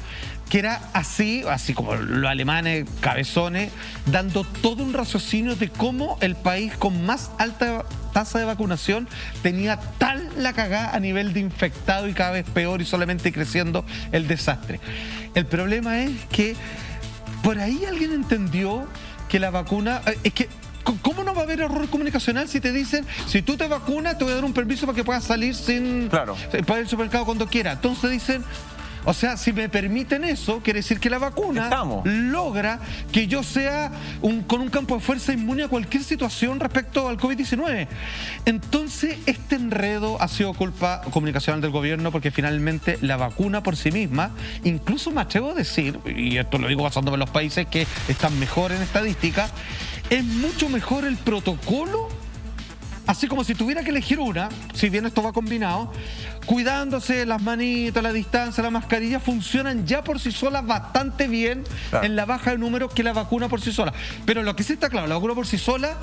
que era así como los alemanes cabezones, dando todo un raciocinio de cómo el país con más alta tasa de vacunación tenía tal la cagada a nivel de infectado y cada vez peor y solamente creciendo el desastre. El problema es que por ahí alguien entendió que la vacuna... es que ¿cómo no va a haber error comunicacional si te dicen, si tú te vacunas te voy a dar un permiso para que puedas salir sin... Claro. Para ir al supermercado cuando quiera? Entonces dicen... O sea, si me permiten eso, quiere decir que la vacuna logra que yo sea con un campo de fuerza inmune a cualquier situación respecto al COVID-19. Entonces, este enredo ha sido culpa comunicacional del gobierno, porque finalmente la vacuna por sí misma, incluso me atrevo a decir, y esto lo digo basándome en los países que están mejor en estadística, es mucho mejor el protocolo. Así como si tuviera que elegir una, si bien esto va combinado, cuidándose las manitas, la distancia, la mascarilla, funcionan ya por sí solas bastante bien en la baja de números que la vacuna por sí sola. Pero lo que sí está claro, la vacuna por sí sola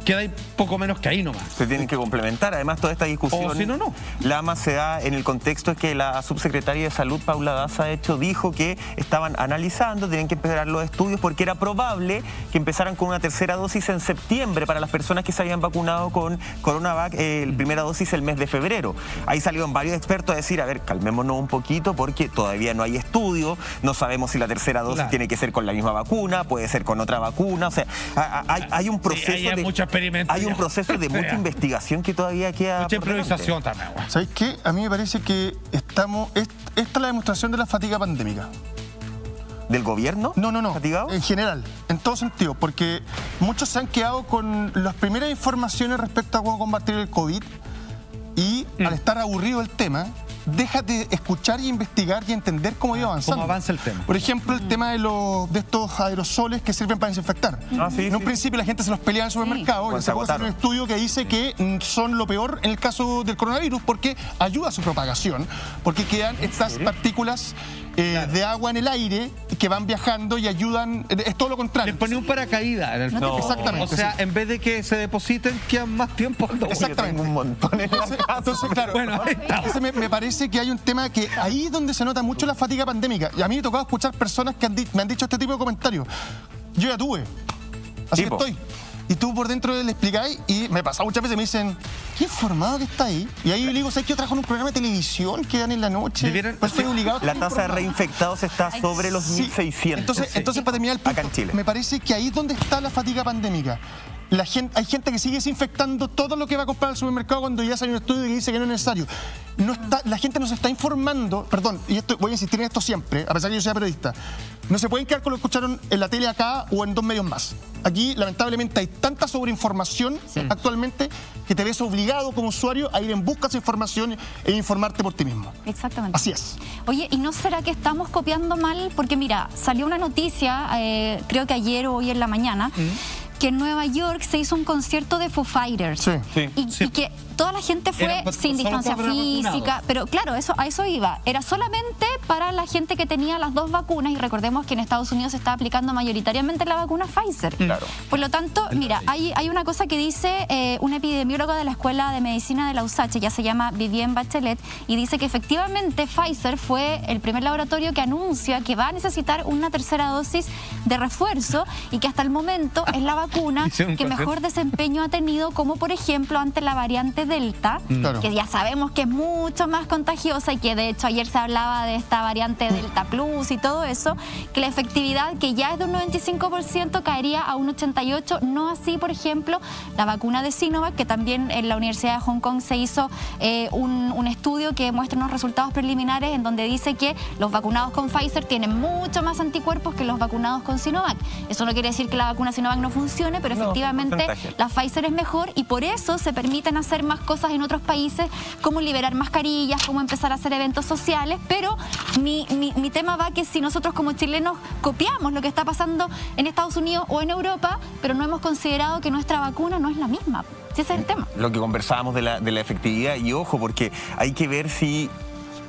queda ahí poco menos que ahí nomás. Se tienen que complementar. Además, toda esta discusión, o si no, no. La AMA se da en el contexto es que la subsecretaria de Salud, Paula Daza, de hecho, dijo que estaban analizando, tenían que empezar los estudios porque era probable que empezaran con una tercera dosis en septiembre para las personas que se habían vacunado con Coronavac, primera dosis el mes de febrero. Ahí salieron varios expertos a decir, a ver, calmémonos un poquito porque todavía no hay estudio, no sabemos si la tercera dosis tiene que ser con la misma vacuna, puede ser con otra vacuna, o sea, hay un proceso hay un proceso de mucha investigación que todavía queda. Mucha improvisación también. ¿Sabéis qué? A mí me parece que esta es la demostración de la fatiga pandémica. ¿Del gobierno? No. ¿Fatigado? En general, en todo sentido, porque muchos se han quedado con las primeras informaciones respecto a cómo combatir el COVID y al estar aburrido el tema, deja de escuchar y investigar y entender cómo iba avanzando. Cómo avanza el tema. Por ejemplo, el tema de estos aerosoles que sirven para desinfectar. En un principio la gente se los pelea en el supermercado y se puede hacer un estudio que dice que son lo peor en el caso del coronavirus porque ayuda a su propagación, porque quedan estas partículas de agua en el aire que van viajando y ayudan, es todo lo contrario. Les ponía un paracaídas en el fondo. Exactamente. O sea, en vez de que se depositen, quedan más tiempo dando vueltas. Exactamente. Un montón en la casa. Entonces, claro, bueno, me parece que hay un tema que ahí es donde se nota mucho la fatiga pandémica. Y a mí me ha tocado escuchar personas que me han dicho este tipo de comentarios. Yo ya tuve, así que estoy. Y tú por dentro le explicáis y me pasa muchas veces, me dicen, qué informado que está ahí. Y ahí yo le digo, ¿sabes que yo trabajo en un programa de televisión que dan en la noche? Pues estoy obligado. La tasa de reinfectados está sobre los 1.600. Entonces, para terminar el punto, acá en Chile, me parece que ahí es donde está la fatiga pandémica. Hay gente que sigue desinfectando todo lo que va a comprar al supermercado cuando ya sale un estudio que dice que no es necesario. La gente nos está informando, perdón, y voy a insistir en esto siempre, a pesar de que yo sea periodista, no se pueden quedar con lo que escucharon en la tele acá o en 2 medios más. Aquí, lamentablemente, hay tanta sobreinformación actualmente que te ves obligado como usuario a ir en busca de esa información e informarte por ti mismo. Exactamente. Así es. Oye, ¿y no será que estamos copiando mal? Porque mira, salió una noticia, creo que ayer o hoy en la mañana, que en Nueva York se hizo un concierto de Foo Fighters. Y que toda la gente fue sin distancia física, pero claro, a eso iba. Era solamente para la gente que tenía las 2 vacunas y recordemos que en Estados Unidos se está aplicando mayoritariamente la vacuna Pfizer. Claro. Por lo tanto, mira, hay una cosa que dice un epidemiólogo de la Escuela de Medicina de la USACH, ya se llama Vivienne Bachelet, y dice que efectivamente Pfizer fue el primer laboratorio que anuncia que va a necesitar una tercera dosis de refuerzo y que hasta el momento es la vacuna que mejor desempeño ha tenido, como por ejemplo ante la variante Delta, que ya sabemos que es mucho más contagiosa y que de hecho ayer se hablaba de esta variante Delta Plus y todo eso, que la efectividad que ya es de un 95% caería a un 88%, no así, por ejemplo, la vacuna de Sinovac, que también en la Universidad de Hong Kong se hizo un estudio que muestra unos resultados preliminares en donde dice que los vacunados con Pfizer tienen mucho más anticuerpos que los vacunados con Sinovac. Eso no quiere decir que la vacuna Sinovac no funcione, pero efectivamente la Pfizer es mejor y por eso se permiten hacer más cosas en otros países, como liberar mascarillas, como empezar a hacer eventos sociales, pero mi tema va que si nosotros como chilenos copiamos lo que está pasando en Estados Unidos o en Europa, pero no hemos considerado que nuestra vacuna no es la misma. Sí, ese es el tema. Lo que conversábamos de la efectividad, y ojo, porque hay que ver si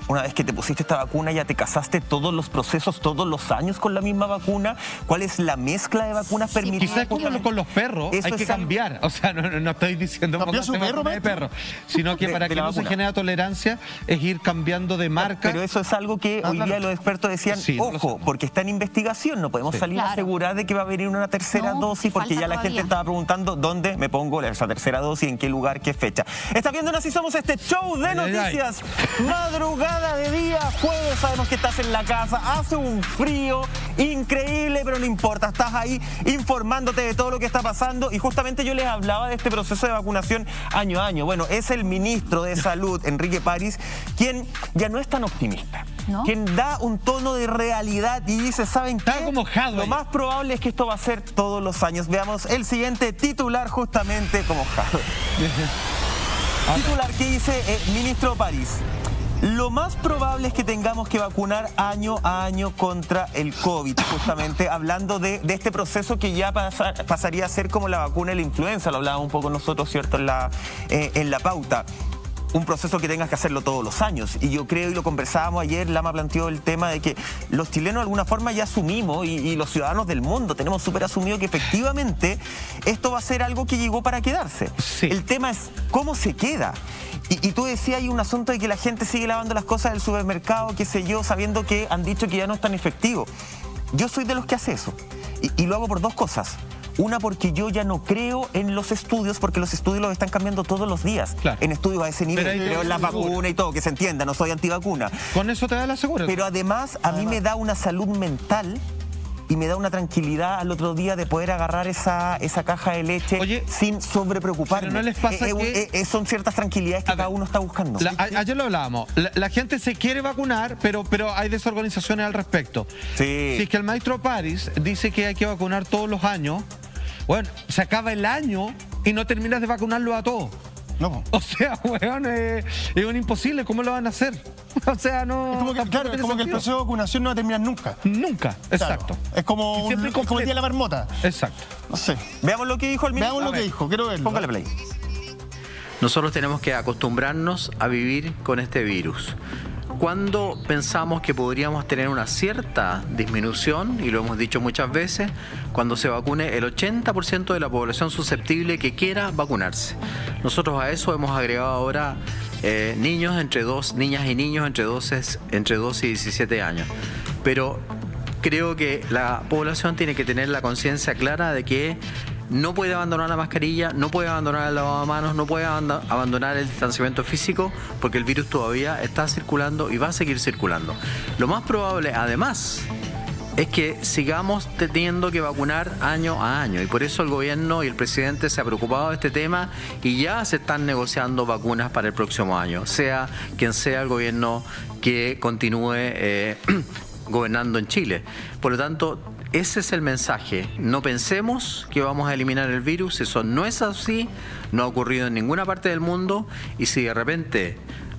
una vez que te pusiste esta vacuna ya te casaste todos los procesos, todos los años con la misma vacuna. ¿Cuál es la mezcla de vacunas permitida? Quizás como con los perros hay que cambiar. O sea, no estoy diciendo póngase vacuna de perro, sino que para que no se genere tolerancia es ir cambiando de marca. Pero eso es algo que hoy día los expertos decían, ojo, porque está en investigación, no podemos salir a asegurar de que va a venir una tercera dosis, porque ya la gente estaba preguntando dónde me pongo esa tercera dosis, en qué lugar, qué fecha. Estás viendo Así Somos, este show de noticias, madrugada de día, jueves, sabemos que estás en la casa, hace un frío increíble, pero no importa, estás ahí informándote de todo lo que está pasando, y justamente yo les hablaba de este proceso de vacunación año a año. Bueno, es el ministro de Salud, Enrique París, quien ya no es tan optimista, quien da un tono de realidad y dice, ¿saben qué? Lo más probable es que esto va a ser todos los años. Veamos el siguiente titular, justamente como titular que dice ministro París. Lo más probable es que tengamos que vacunar año a año contra el COVID, justamente hablando de este proceso que ya pasaría a ser como la vacuna de la influenza, lo hablábamos un poco nosotros, ¿cierto?, en la pauta. Un proceso que tengas que hacerlo todos los años. Y yo creo, y lo conversábamos ayer, Lama planteó el tema de que los chilenos de alguna forma ya asumimos, y los ciudadanos del mundo tenemos súper asumido que efectivamente esto va a ser algo que llegó para quedarse. El tema es cómo se queda. Y tú decías, hay un asunto de que la gente sigue lavando las cosas del supermercado, qué sé yo, sabiendo que han dicho que ya no es tan efectivo. Yo soy de los que hace eso. Y lo hago por dos cosas. Una, porque yo ya no creo en los estudios, porque los estudios los están cambiando todos los días. En estudios a ese nivel, creo en la vacuna y todo, que se entienda, no soy antivacuna. Con eso te da la seguridad. Pero además, a mí me da una salud mental y me da una tranquilidad al otro día de poder agarrar esa caja de leche sin sobrepreocuparme. Pero no les pasa que son ciertas tranquilidades que cada uno está buscando. Ayer lo hablábamos. La gente se quiere vacunar, pero hay desorganizaciones al respecto. Si es que el maestro París dice que hay que vacunar todos los años, bueno, se acaba el año y no terminas de vacunarlo a todos. No. O sea, weón, es un imposible. ¿Cómo lo van a hacer? O sea, no... Es como que, claro, es como que el proceso de vacunación no va a terminar nunca. Nunca, exacto. Claro. Es como el día de la marmota. Exacto. No sé. Veamos lo que dijo el ministro. Veamos lo que dijo, quiero verlo. Póngale play. Nosotros tenemos que acostumbrarnos a vivir con este virus. Cuando pensamos que podríamos tener una cierta disminución, y lo hemos dicho muchas veces, cuando se vacune el 80% de la población susceptible que quiera vacunarse. Nosotros a eso hemos agregado ahora niñas y niños entre 12 y 17 años. Pero creo que la población tiene que tener la conciencia clara de que no puede abandonar la mascarilla, no puede abandonar el lavado de manos, no puede abandonar el distanciamiento físico, porque el virus todavía está circulando y va a seguir circulando. Lo más probable, además, es que sigamos teniendo que vacunar año a año, y por eso el gobierno y el presidente se ha preocupado de este tema y ya se están negociando vacunas para el próximo año, sea quien sea el gobierno que continúe gobernando en Chile. Por lo tanto, ese es el mensaje. No pensemos que vamos a eliminar el virus. Eso no es así. No ha ocurrido en ninguna parte del mundo. Y si de repente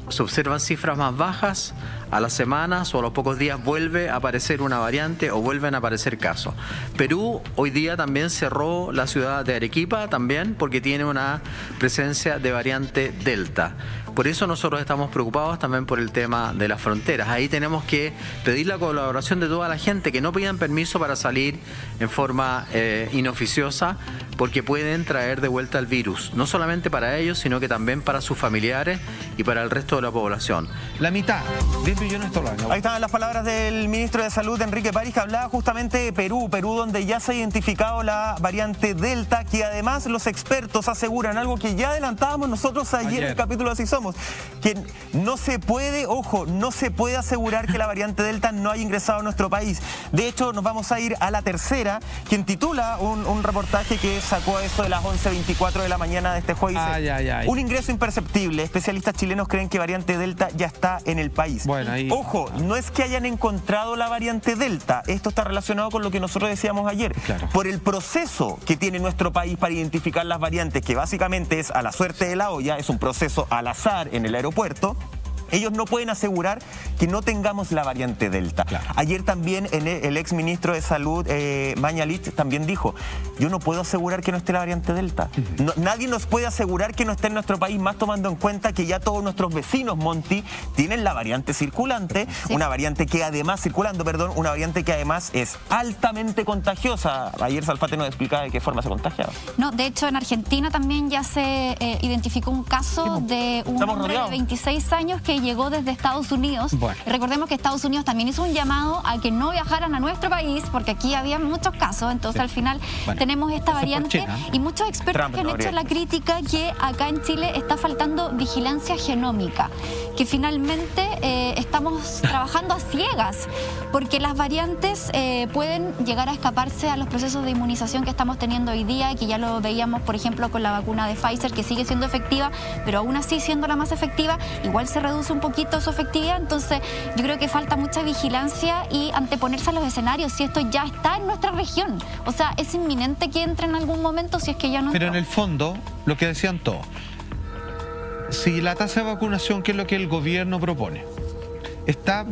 se observan cifras más bajas, a las semanas o a los pocos días vuelve a aparecer una variante o vuelven a aparecer casos. Perú hoy día también cerró la ciudad de Arequipa también porque tiene una presencia de variante Delta. Por eso nosotros estamos preocupados también por el tema de las fronteras. Ahí tenemos que pedir la colaboración de toda la gente, que no pidan permiso para salir en forma inoficiosa, porque pueden traer de vuelta el virus, no solamente para ellos, sino que también para sus familiares y para el resto de la población. La mitad de billones todos los años. Ahí estaban las palabras del ministro de Salud, Enrique París, que hablaba justamente de Perú, donde ya se ha identificado la variante Delta, que además los expertos aseguran algo que ya adelantábamos nosotros ayer en el capítulo de Así Somos, que no se puede, ojo, no se puede asegurar que la variante Delta no haya ingresado a nuestro país. De hecho, nos vamos a ir a la tercera, quien titula un reportaje que sacó a eso de las 11:24 de la mañana de este jueves. Un ingreso imperceptible. Especialistas chilenos creen que variante Delta ya está en el país. Bueno, ahí... Ojo, no es que hayan encontrado la variante Delta. Esto está relacionado con lo que nosotros decíamos ayer. Claro. Por el proceso que tiene nuestro país para identificar las variantes, que básicamente es a la suerte de la olla, es un proceso al azar en el aeropuerto. Ellos no pueden asegurar que no tengamos la variante Delta. Claro. Ayer también el ex ministro de Salud, Mañalich, también dijo, yo no puedo asegurar que no esté la variante Delta. Nadie nos puede asegurar que no esté en nuestro país, más tomando en cuenta que ya todos nuestros vecinos, Monty, tienen la variante circulante, una variante que además, una variante que además es altamente contagiosa. Ayer Salfate nos explicaba de qué forma se contagiaba. No, de hecho en Argentina también ya se identificó un caso de un hombre de 26 años que llegó desde Estados Unidos. Bueno. Recordemos que Estados Unidos también hizo un llamado a que no viajaran a nuestro país porque aquí había muchos casos, entonces al final tenemos esta variante y muchos expertos que han hecho la crítica que acá en Chile está faltando vigilancia genómica, que finalmente estamos trabajando a ciegas porque las variantes pueden llegar a escaparse a los procesos de inmunización que estamos teniendo hoy día y que ya lo veíamos por ejemplo con la vacuna de Pfizer, que sigue siendo efectiva, pero aún así siendo la más efectiva, igual se reduce un poquito su efectividad. Entonces yo creo que falta mucha vigilancia y anteponerse a los escenarios si esto ya está en nuestra región. O sea, es inminente que entre en algún momento si es que ya no. Pero en el fondo, lo que decían todos, si la tasa de vacunación, que es lo que el gobierno propone, está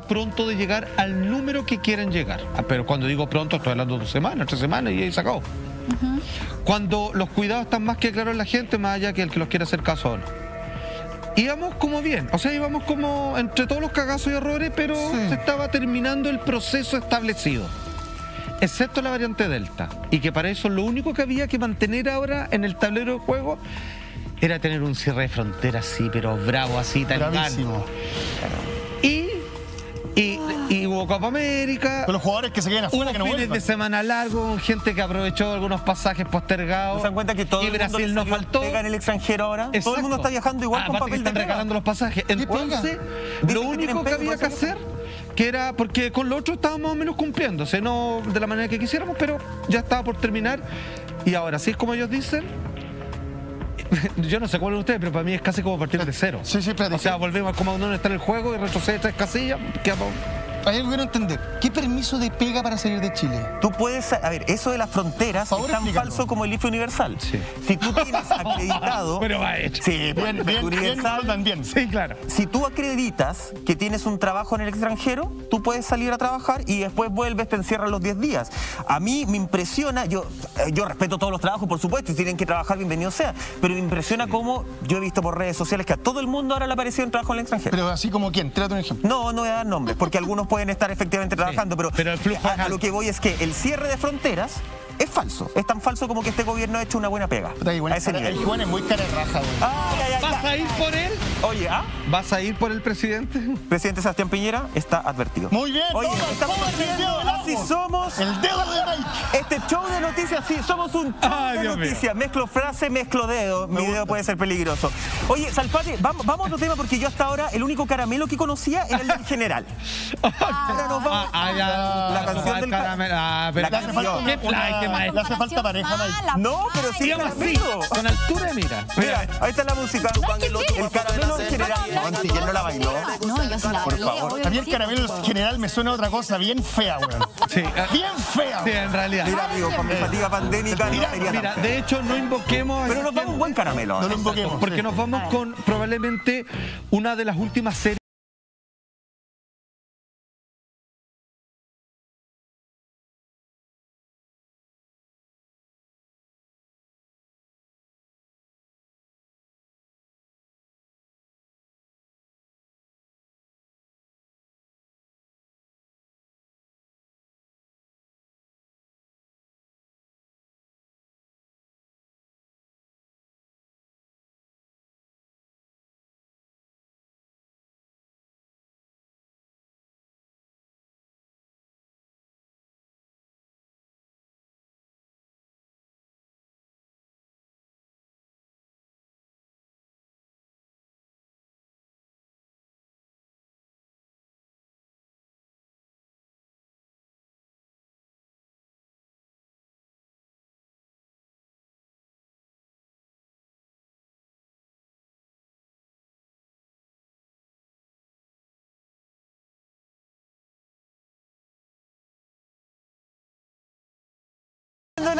pronto de llegar al número que quieren llegar. Pero cuando digo pronto, estoy hablando de 2 semanas, 3 semanas y ahí se acabó. Cuando los cuidados están más que claros en la gente, más allá que el que los quiera hacer caso o no. Íbamos como bien, o sea, íbamos como entre todos los cagazos y errores, pero se estaba terminando el proceso establecido, excepto la variante Delta, y que para eso lo único que había que mantener ahora en el tablero de juego era tener un cierre de frontera así, pero bravo, así, talibano. Y hubo Copa América. Con los jugadores que se queden afuera, que no fines de semana largos, gente que aprovechó algunos pasajes postergados. ¿Se dan cuenta que todo el mundo Brasil no faltó? Pega en el extranjero ahora? Exacto. Todo el mundo está viajando igual con papel de están regalando los pasajes. Entonces, lo único que había que hacer, que era, porque con lo otro estábamos más o menos cumpliéndose, no de la manera que quisiéramos, pero ya estaba por terminar. Y ahora, sí es como ellos dicen, yo no sé cuál es ustedes, pero para mí es casi como partir de cero. Sí, espérate. O sea, volvemos a como no está en el juego y retrocede 3 casillas. Hay algo que quiero entender. ¿Qué permiso de pega para salir de Chile? Tú puedes, a ver, eso de las fronteras es tan falso como el IFE universal. Sí. Si tú tienes acreditado... Pero va hecho. Sí, Bien. Sí, claro. Si tú acreditas que tienes un trabajo en el extranjero, tú puedes salir a trabajar y después vuelves, te encierran los 10 días. A mí me impresiona, yo respeto todos los trabajos, por supuesto, y tienen que trabajar, bienvenido sea, pero me impresiona cómo yo he visto por redes sociales que a todo el mundo ahora le apareció un trabajo en el extranjero. Pero así como quién, tírate un ejemplo. No voy a dar nombres, porque algunos pueden estar efectivamente trabajando, pero el flujo a lo que voy es que el cierre de fronteras es falso. Es tan falso como que este gobierno ha hecho una buena pega. A ese nivel. El Juan es muy cara de raja, güey. ¿Vas a ir por él? Oye, ¿Vas a ir por el presidente? Presidente Sebastián Piñera está advertido. Muy bien. Oye, estamos haciendo Así Somos. El dedo de Mike. Este show de noticias, sí, somos un show de noticias. Mezclo frase, mezclo dedo. Mi dedo puede ser peligroso. Oye, Salfate, vamos a otro tema porque yo hasta ahora el único caramelo que conocía era el del general. Ahora nos vamos. La canción del caramelo. La canción. ¿Qué fly, maestro? Le hace falta pareja, Mike. No, pero sí el caramelo. Con altura, mira. Mira, ahí está la música. El caramelo del general. Si quién no la bailó. No, yo sí la Por favor. A mí el caramelo general me suena a otra cosa bien fea, güey. Sí. Bien fea. Sí, en realidad. Mira, amigo, con mi fatiga pandémica no sería Mira, nada. de hecho, no invoquemos... Pero nos damos un buen caramelo. No lo invoquemos. Porque nos vamos con probablemente una de las últimas series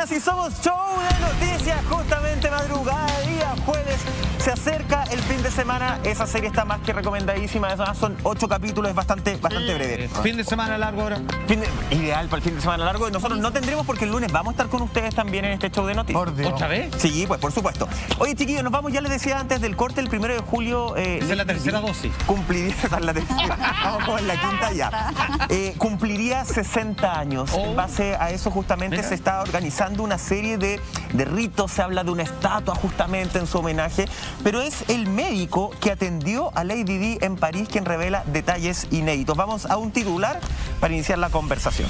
Así somos, show de noticias, justamente madrugada, día jueves. Se acerca el fin de semana, esa serie está más que recomendadísima, además son 8 capítulos, es bastante breve. Fin de semana largo ahora. Ideal para el fin de semana largo. Nosotros no tendremos porque el lunes vamos a estar con ustedes también en este show de noticias. Por Dios. ¿Otra vez? Sí, pues por supuesto. Oye, chiquillos, nos vamos, ya les decía antes del corte, el 1 de julio... es la tercera dosis. Cumpliría, vamos como en la quinta ya. Cumpliría 60 años. En base a eso justamente se está organizando una serie de ritos, se habla de una estatua justamente en su homenaje, pero es el médico que atendió a Lady Di en París quien revela detalles inéditos. Vamos a un titular para iniciar la conversación.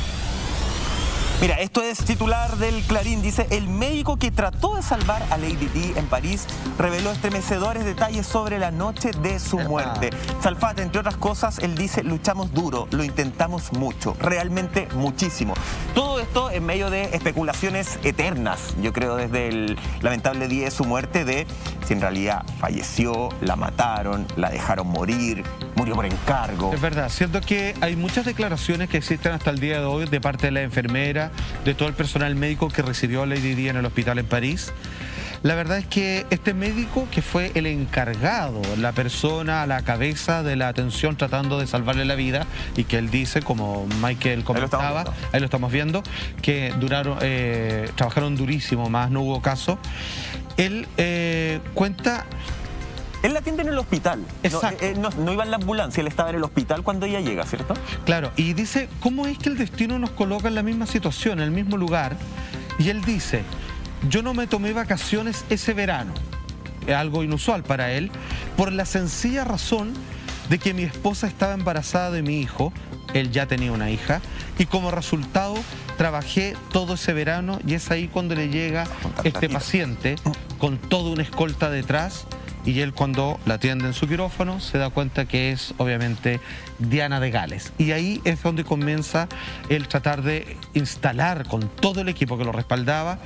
Mira, esto es titular del Clarín, dice: el médico que trató de salvar a Lady Di en París reveló estremecedores detalles sobre la noche de su muerte. Salfate, entre otras cosas, él dice: luchamos duro, lo intentamos mucho, realmente muchísimo. Todo esto en medio de especulaciones eternas, yo creo, desde el lamentable día de su muerte, de si en realidad falleció, la mataron, la dejaron morir, murió por encargo. Es verdad, siento que hay muchas declaraciones que existen hasta el día de hoy de parte de la enfermera, de todo el personal médico que recibió a Lady Di en el hospital en París. La verdad es que este médico, que fue el encargado, la persona a la cabeza de la atención tratando de salvarle la vida, y que él dice, como Michael comentaba, ahí lo estamos viendo, que trabajaron durísimo, más no hubo caso. Él cuenta... Él la atiende en el hospital. Exacto. No iba en la ambulancia, él estaba en el hospital cuando ella llega, ¿cierto? Claro, y dice, ¿cómo es que el destino nos coloca en la misma situación, en el mismo lugar? Y él dice: yo no me tomé vacaciones ese verano, algo inusual para él, por la sencilla razón de que mi esposa estaba embarazada de mi hijo, él ya tenía una hija, y como resultado trabajé todo ese verano, y es ahí cuando le llega este paciente con toda una escolta detrás. Y él, cuando la atiende en su quirófano, se da cuenta que es obviamente Diana de Gales. Y ahí es donde comienza el tratar de instalar con todo el equipo que lo respaldaba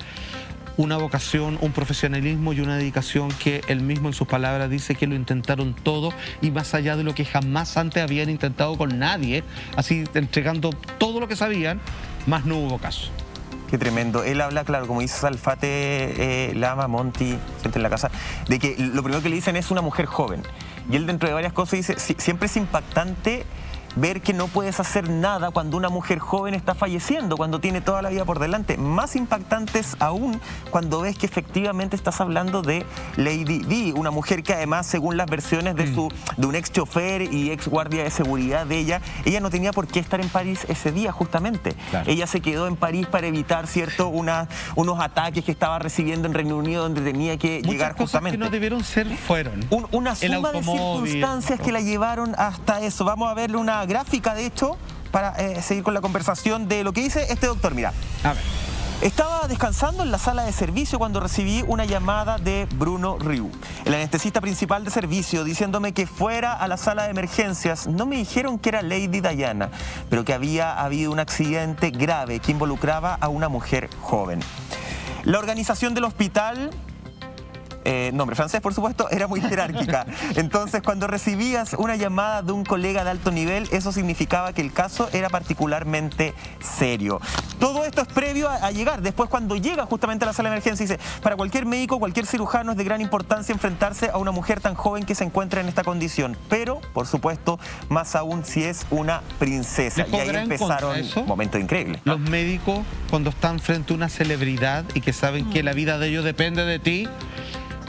una vocación, un profesionalismo y una dedicación que él mismo en sus palabras dice que lo intentaron todo y más allá de lo que jamás antes habían intentado con nadie, así entregando todo lo que sabían, más no hubo caso. Qué tremendo. Él habla, claro, como dice Salfate, Lama, Monty, gente en la casa, de que lo primero que le dicen es una mujer joven. Y él, dentro de varias cosas, dice: siempre es impactante ver que no puedes hacer nada cuando una mujer joven está falleciendo, cuando tiene toda la vida por delante. Más impactante es aún cuando ves que efectivamente estás hablando de Lady Di, una mujer que además, según las versiones de un ex chofer y ex guardia de seguridad de ella no tenía por qué estar en París ese día justamente. Claro. Ella se quedó en París para evitar, ¿cierto?, unos ataques que estaba recibiendo en Reino Unido, donde tenía que llegar justamente. Muchas cosas que no debieron ser fueron. Una suma de circunstancias que la llevaron hasta eso. Vamos a verle una gráfica, de hecho, para seguir con la conversación de lo que dice este doctor. Mira, a ver. Estaba descansando en la sala de servicio cuando recibí una llamada de Bruno Riu, el anestesista principal de servicio, diciéndome que fuera a la sala de emergencias. No me dijeron que era Lady Diana, pero que había habido un accidente grave que involucraba a una mujer joven. La organización del hospital... nombre francés, por supuesto, era muy jerárquica. Entonces, cuando recibías una llamada de un colega de alto nivel, eso significaba que el caso era particularmente serio. Todo esto es previo a llegar. Después, cuando llega justamente a la sala de emergencia, dice: para cualquier médico, cualquier cirujano, es de gran importancia enfrentarse a una mujer tan joven que se encuentra en esta condición. Pero, por supuesto, más aún si es una princesa. Y ahí empezaron momentos increíbles. Los médicos, cuando están frente a una celebridad y que saben que la vida de ellos depende de ti,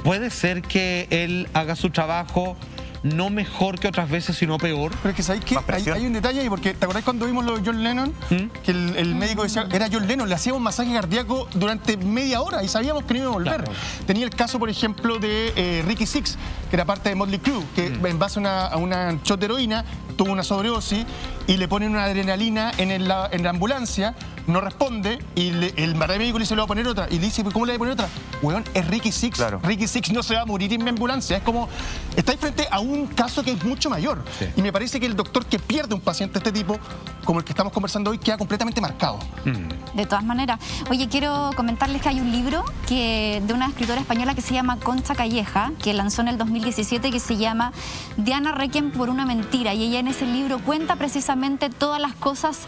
puede ser que él haga su trabajo no mejor que otras veces, sino peor. Pero es que ¿sabéis qué? Hay un detalle ahí, porque ¿te acordás cuando vimos lo de John Lennon? Que el médico decía, era John Lennon, le hacíamos masaje cardíaco durante media hora y sabíamos que no iba a volver. Claro. Tenía el caso, por ejemplo, de Ricky Six, que era parte de Motley Crue, que en base a una shot de heroína tuvo una sobredosis y le ponen una adrenalina en la ambulancia, no responde y el médico le dice: le va a poner otra. Y le dice: ¿cómo le va a poner otra? weón, es Ricky Six. Claro. Ricky Six no se va a morir en mi ambulancia. Es como, estáis frente a un caso que es mucho mayor. Sí. Y me parece que el doctor que pierde un paciente de este tipo, como el que estamos conversando hoy, queda completamente marcado. De todas maneras. Oye, quiero comentarles que hay un libro de una escritora española que se llama Concha Calleja, que lanzó en el 2017, que se llama Diana Requiem por una mentira. Y ella en ese libro cuenta precisamente todas las cosas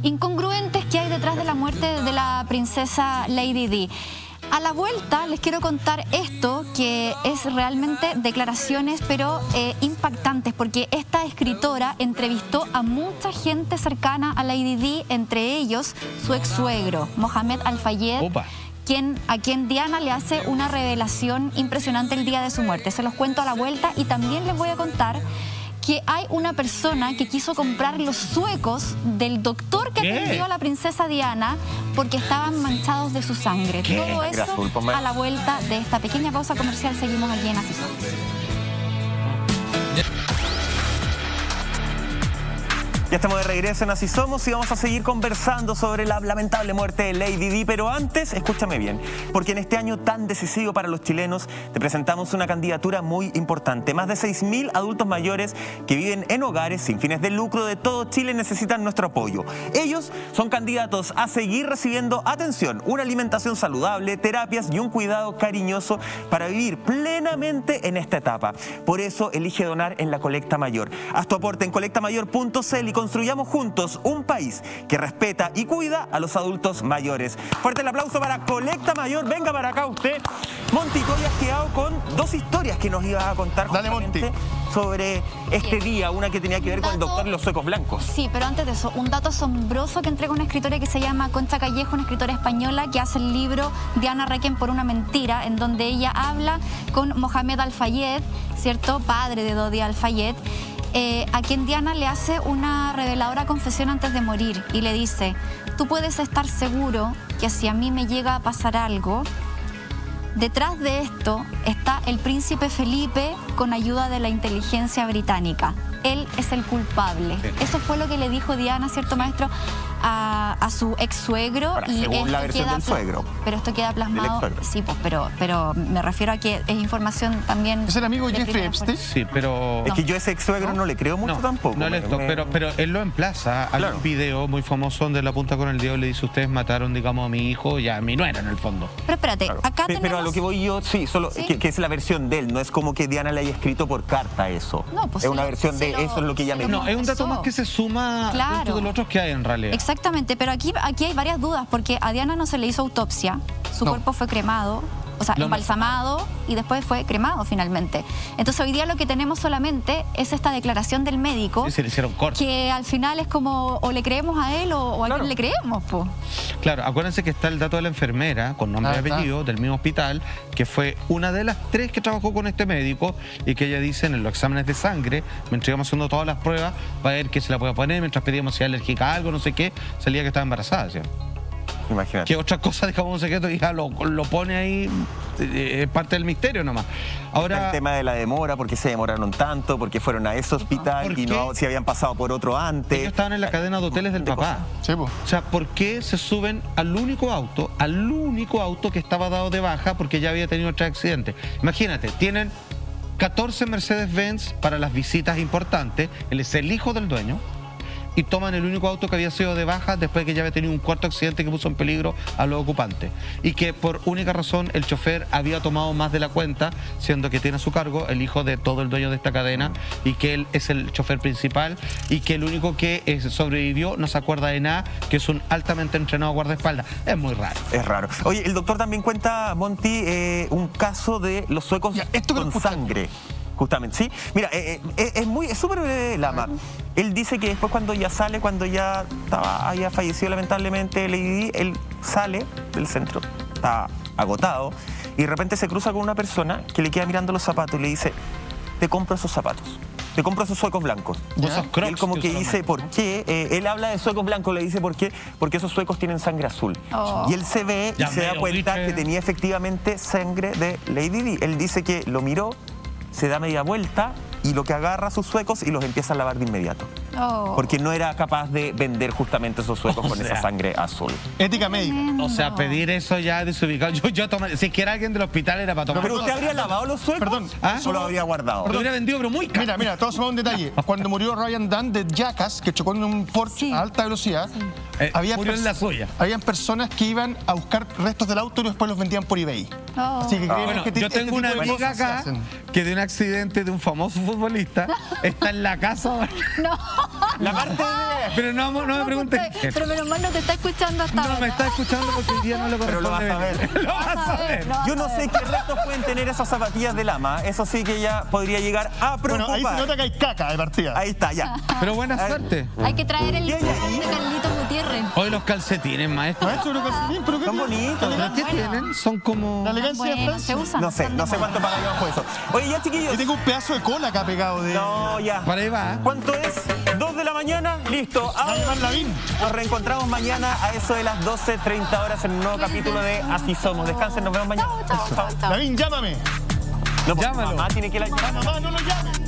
incongruentes que hay detrás de la muerte de la princesa Lady Di. A la vuelta les quiero contar esto, que es realmente declaraciones pero impactantes, porque esta escritora entrevistó a mucha gente cercana a Lady Di, entre ellos su ex suegro, Mohamed Al-Fayed, a quien Diana le hace una revelación impresionante el día de su muerte. Se los cuento a la vuelta y también les voy a contar que hay una persona que quiso comprar los suecos del doctor que atendió a la princesa Diana porque estaban manchados de su sangre. Todo eso a la vuelta de esta pequeña pausa comercial. Seguimos aquí en Así Somos. Ya estamos de regreso en Así Somos y vamos a seguir conversando sobre la lamentable muerte de Lady Di. Pero antes, escúchame bien, porque en este año tan decisivo para los chilenos te presentamos una candidatura muy importante. Más de 6.000 adultos mayores que viven en hogares sin fines de lucro de todo Chile necesitan nuestro apoyo. Ellos son candidatos a seguir recibiendo atención, una alimentación saludable, terapias y un cuidado cariñoso para vivir plenamente en esta etapa. Por eso elige donar en la colecta mayor. Haz tu aporte en colectamayor.cl y construyamos juntos un país que respeta y cuida a los adultos mayores. Fuerte el aplauso para Colecta Mayor. Venga para acá usted. Monti, tú habías quedado con dos historias que nos ibas a contar sobre este día. Una que tenía que ver con el doctor y los suecos blancos. Sí, pero antes de eso, un dato asombroso que entrega una escritora que se llama Concha Calleja, una escritora española que hace el libro Diana Requiem por una mentira, en donde ella habla con Mohamed Al-Fayed, ¿cierto? Padre de Dodi Al-Fayed, a quien Diana le hace una reveladora confesión antes de morir y le dice: tú puedes estar seguro que si a mí me llega a pasar algo, detrás de esto está el príncipe Felipe con ayuda de la inteligencia británica. Él es el culpable. Eso fue lo que le dijo Diana, ¿cierto, maestro?, a su ex suegro. Ahora, según la versión del suegro. Pero esto queda plasmado. Sí, pues, pero me refiero a que es información también. ¿Es el amigo Jeffrey Epstein? Sí, pero... Es que yo a ese ex suegro no le creo mucho tampoco. No, pero él lo emplaza. Hay un video muy famoso donde la apunta con el dedo y le dice: ustedes mataron, digamos, a mi hijo y a mi nuera en el fondo. Pero espérate, acá tenemos... Pero a lo que voy yo, sí, solo que es la versión de él. No es como que Diana le haya escrito por carta eso. No, pues es una versión de eso, es lo que ella me dijo. No, es un dato más que se suma dentro de los otros que hay en realidad. Exactamente, pero aquí hay varias dudas, porque a Diana no se le hizo autopsia, su cuerpo fue cremado, o sea, embalsamado y después fue cremado finalmente. Entonces hoy día lo que tenemos solamente es esta declaración del médico, se le hicieron cortes, que al final es como o le creemos a él o a quién le creemos, po. Claro, acuérdense que está el dato de la enfermera con nombre y apellido del mismo hospital, que fue una de las 3 que trabajó con este médico y que ella dice en los exámenes de sangre, mientras íbamos haciendo todas las pruebas para ver qué se la puede poner, mientras pedíamos si era alérgica a algo, no sé qué, salía que estaba embarazada, ¿sí? Imagínate. Que otra cosa, digamos, un secreto, y ya lo pone ahí, es parte del misterio nomás. Ahora, el tema de la demora, por qué se demoraron tanto, por qué fueron a ese hospital y no si habían pasado por otro antes. Ellos estaban en la cadena de hoteles del papá. Sí, pues. O sea, ¿por qué se suben al único auto que estaba dado de baja porque ya había tenido otro accidente? Imagínate, tienen 14 Mercedes-Benz para las visitas importantes, él es el hijo del dueño, y toman el único auto que había sido de baja después de que ya había tenido un cuarto accidente que puso en peligro a los ocupantes. Y que por única razón el chofer había tomado más de la cuenta, siendo que tiene a su cargo el hijo de todo el dueño de esta cadena y que él es el chofer principal y que el único que sobrevivió no se acuerda de nada, que es un altamente entrenado guardaespaldas. Es muy raro. Es raro. Oye, el doctor también cuenta, Monty, un caso de los suecos con sangre. Justamente, sí. Mira, es súper breve, Lama. Él dice que después cuando ya había fallecido lamentablemente Lady Di, él sale del centro, está agotado, y de repente se cruza con una persona que le queda mirando los zapatos y le dice: te compro esos zapatos, te compro esos suecos blancos. Y él como que dice: ¿por qué? Él habla de suecos blancos, le dice: ¿por qué? Porque esos suecos tienen sangre azul. Y él se ve y se da cuenta que tenía efectivamente sangre de Lady Di. Él dice que lo miró, se da media vuelta y lo que agarra a sus suecos y los empieza a lavar de inmediato. porque no era capaz de vender justamente esos suecos con esa sangre azul. Ética médica. O sea, pedir eso ya desubicado. Yo tomé, si es que era alguien del hospital era para tomar. ¿Pero usted habría lavado los suecos? Perdón. ¿O lo habría guardado? Lo hubiera vendido, pero muy caro. Mira, todos somos un detalle. Cuando murió Ryan Dunn de Jackass, que chocó en un Porsche a alta velocidad, murió en la suya. Habían personas que iban a buscar restos del auto y después los vendían por eBay. Así que bueno, yo tengo una amiga acá que de un accidente de un famoso futbolista está en la casa. No. La parte de... Pero no me preguntes. Pero menos mal no te está escuchando hasta ahora. No me está escuchando porque hoy día no lo corresponde. Pero lo vas a ver. Lo vas a ver. Yo no sé qué restos pueden tener esas zapatillas de lama. Eso sí que ya podría llegar a preocupar. Bueno, ahí se nota que hay caca de partida. Ahí está, ya. Pero buena suerte. Hay que traer el de Carlitos Gutiérrez. Hoy los calcetines, maestro. Maestro, los calcetines, pero Son bonitos. ¿Pero qué tienen? Son como... La elegancia de Bueno, Francia. se usan. No sé cuánto pagaríamos por eso. Oye, ya, chiquillos. Yo tengo un pedazo de cola acá pegado de... No, ya. Para ahí va. ¿Cuánto es? 2 de la mañana, listo. Ahora Lavín. Nos reencontramos mañana a eso de las 12:30 horas en un nuevo capítulo de Así Somos. Descansen, nos vemos mañana. Chao. Lavín, llámame. No, pues, Llámalo. mamá tiene que la llamar. Mamá, no lo llames.